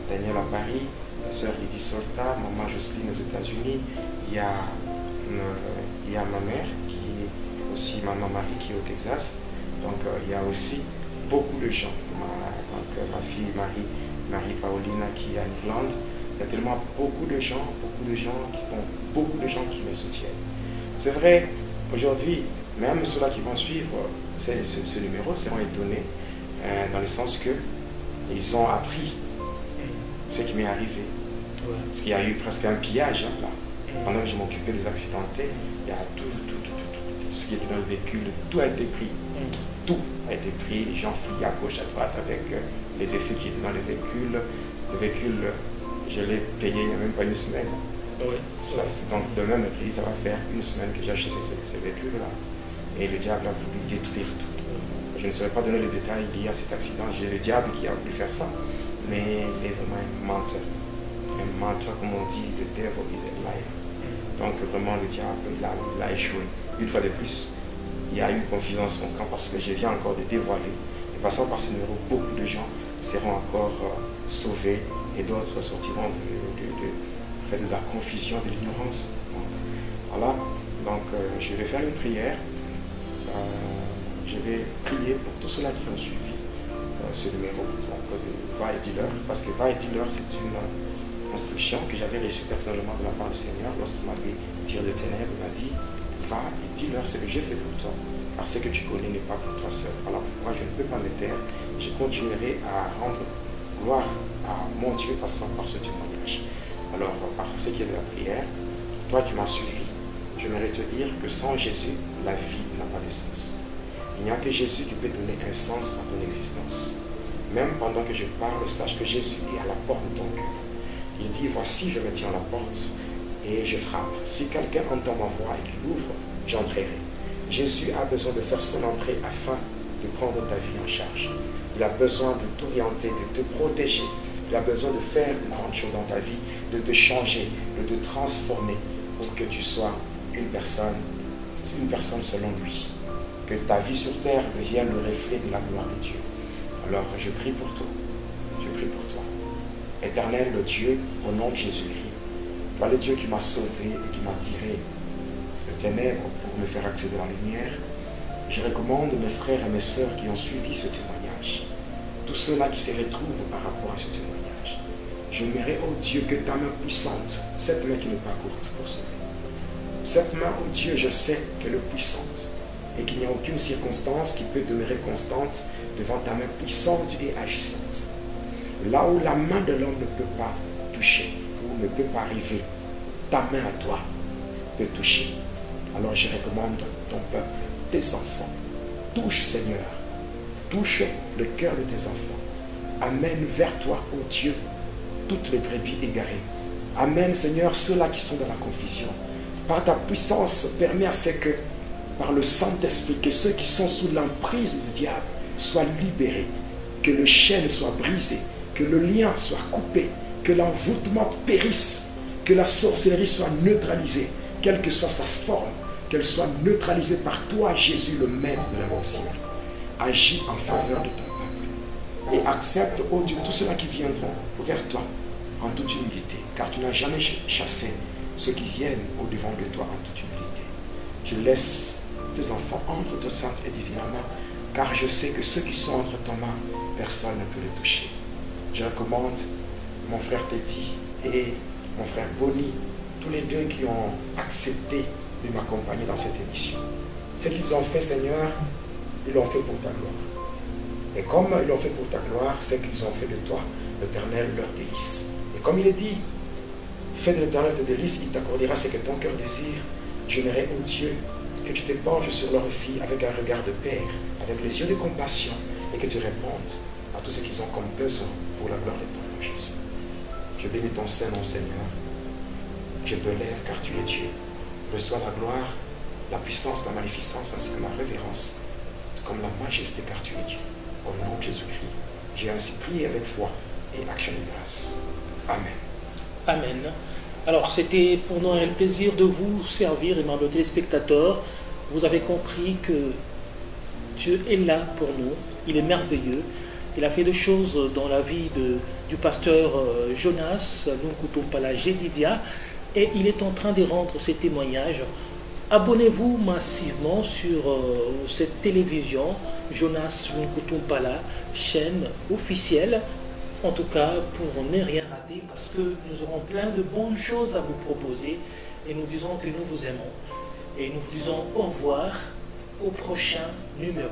Speaker 4: Danielle à Paris, la sœur Lydie Solta, maman Jocelyne aux États-Unis, il y a ma mère qui est aussi maman Marie qui est au Texas. Donc il y a aussi beaucoup de gens. Ma fille Marie Paulina qui est en Irlande. Il y a tellement beaucoup de gens qui me soutiennent. C'est vrai, aujourd'hui, même ceux-là qui vont suivre ce numéro seront étonnés, dans le sens que ils ont appris ce qui m'est arrivé.
Speaker 2: Ouais.
Speaker 4: Parce qu'il y a eu presque un pillage là. Pendant que je m'occupais des accidentés, il y a tout ce qui était dans le véhicule, tout a été pris. Tout a été pris, les gens fuyaient à gauche, à droite avec les effets qui étaient dans le véhicule. Le véhicule, je l'ai payé il n'y a même pas une semaine.
Speaker 2: Oui.
Speaker 4: Donc demain, mercredi, ça va faire une semaine que j'ai acheté ces véhicules-là. Et le diable a voulu détruire tout. Je ne saurais pas donner les détails liés à cet accident. J'ai le diable qui a voulu faire ça. Mais il est vraiment un menteur. Un menteur, comme on dit, the devil is a liar. Donc vraiment, le diable, il a échoué. Une fois de plus, il y a une confiance en mon camp parce que je viens encore de dévoiler. Et passant par ce numéro, beaucoup de gens seront encore sauvés et d'autres sortiront de la confusion, de l'ignorance. Voilà, donc je vais faire une prière. Je vais prier pour tous ceux-là qui ont suivi ce numéro, donc Va et dis-leur, parce que Va et dis-leur, c'est une instruction que j'avais reçue personnellement de la part du Seigneur lorsqu'il m'avait tiré de ténèbres. Il m'a dit, va et dis-leur ce que j'ai fait pour toi, car ce que tu connais n'est pas pour toi seul. Voilà pourquoi je ne peux pas me taire. Je continuerai à rendre gloire à mon Dieu passant par ce témoignage. Alors, par ce qui est de la prière, toi qui m'as suivi, j'aimerais te dire que sans Jésus, la vie n'a pas de sens. Il n'y a que Jésus qui peut donner un sens à ton existence. Même pendant que je parle, sache que Jésus est à la porte de ton cœur. Il dit, voici, je me tiens à la porte et je frappe. Si quelqu'un entend ma voix et qu'il ouvre, j'entrerai. Jésus a besoin de faire son entrée afin de prendre ta vie en charge. Il a besoin de t'orienter, de te protéger. Il a besoin de faire de grandes choses dans ta vie, de te changer, de te transformer pour que tu sois une personne selon lui. Que ta vie sur terre devienne le reflet de la gloire de Dieu. Alors je prie pour toi. Je prie pour toi. Éternel le Dieu, au nom de Jésus-Christ, toi le Dieu qui m'a sauvé et qui m'a tiré de ténèbres pour me faire accéder à la lumière, je recommande mes frères et mes sœurs qui ont suivi ce témoignage, tous ceux-là qui se retrouvent par rapport à ce témoignage. J'aimerais, oh Dieu, que ta main puissante, cette main qui n'est pas courte pour sauver, cette main, oh Dieu, je sais qu'elle est puissante et qu'il n'y a aucune circonstance qui peut demeurer constante devant ta main puissante et agissante. Là où la main de l'homme ne peut pas toucher ou ne peut pas arriver, ta main à toi peut toucher. Alors je recommande ton peuple, tes enfants. Touche, Seigneur. Touche le cœur de tes enfants. Amène vers toi, ô Dieu, toutes les brebis égarées. Amène, Seigneur, ceux-là qui sont dans la confusion. Par ta puissance, permets à ce que, par le Saint-Esprit, que ceux qui sont sous l'emprise du diable soient libérés, que le chêne soit brisé, que le lien soit coupé, que l'envoûtement périsse, que la sorcellerie soit neutralisée, quelle que soit sa forme, qu'elle soit neutralisée par toi, Jésus, le maître de l'invocation. Agis en faveur de ton peuple et accepte, ô Dieu, tous ceux-là qui viendront vers toi en toute humilité, car tu n'as jamais chassé ceux qui viennent au-devant de toi en toute humilité. Je laisse tes enfants entre toi sainte et divinement, car je sais que ceux qui sont entre tes mains, personne ne peut les toucher. Je recommande mon frère Teddy et mon frère Bonnie, tous les deux qui ont accepté de m'accompagner dans cette émission. Ce qu'ils ont fait, Seigneur, ils l'ont fait pour ta gloire. Et comme ils l'ont fait pour ta gloire, c'est qu'ils ont fait de toi, l'Éternel, leur délice. Et comme il est dit, fais de l'Éternel tes délices, il t'accordera ce que ton cœur désire. J'aimerais, ô Dieu, que tu te penches sur leur vie avec un regard de Père, avec les yeux de compassion, et que tu répondes à tout ce qu'ils ont comme besoin pour la gloire de ton nom, Jésus. Je bénis ton Saint-Nom, Seigneur. Je te lève car tu es Dieu. Reçois la gloire, la puissance, la magnificence, ainsi que la révérence, comme la majesté car tu es Dieu. Au nom de Jésus-Christ, j'ai ainsi prié avec foi et action de grâce. Amen.
Speaker 2: Amen. Alors, c'était pour nous un plaisir de vous servir, aimables téléspectateurs. Vous avez compris que Dieu est là pour nous. Il est merveilleux. Il a fait des choses dans la vie du pasteur Jonas Lunkutumpala Jedidia et il est en train de rendre ses témoignages. Abonnez-vous massivement sur cette télévision Jonas Lunkutumpala, chaîne officielle. En tout cas, pour ne rien rater, parce que nous aurons plein de bonnes choses à vous proposer et nous disons que nous vous aimons et nous vous disons au revoir au prochain numéro.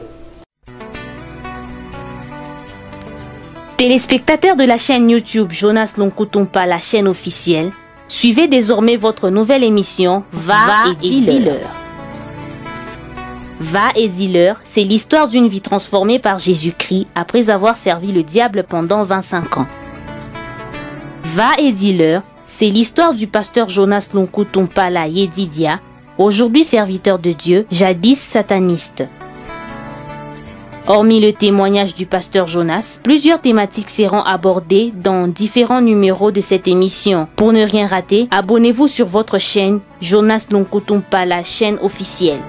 Speaker 1: Téléspectateurs de la chaîne YouTube Jonas Lunkutumpala, la chaîne officielle, suivez désormais votre nouvelle émission Va et dis-leur. Va et dis-leur, c'est l'histoire d'une vie transformée par Jésus-Christ après avoir servi le diable pendant 25 ans. Va et dis-leur, c'est l'histoire du pasteur Jonas Lunkutumpala Jedidia, aujourd'hui serviteur de Dieu, jadis sataniste. Hormis le témoignage du pasteur Jonas, plusieurs thématiques seront abordées dans différents numéros de cette émission. Pour ne rien rater, abonnez-vous sur votre chaîne Jonas Lunkutumpala, la chaîne officielle.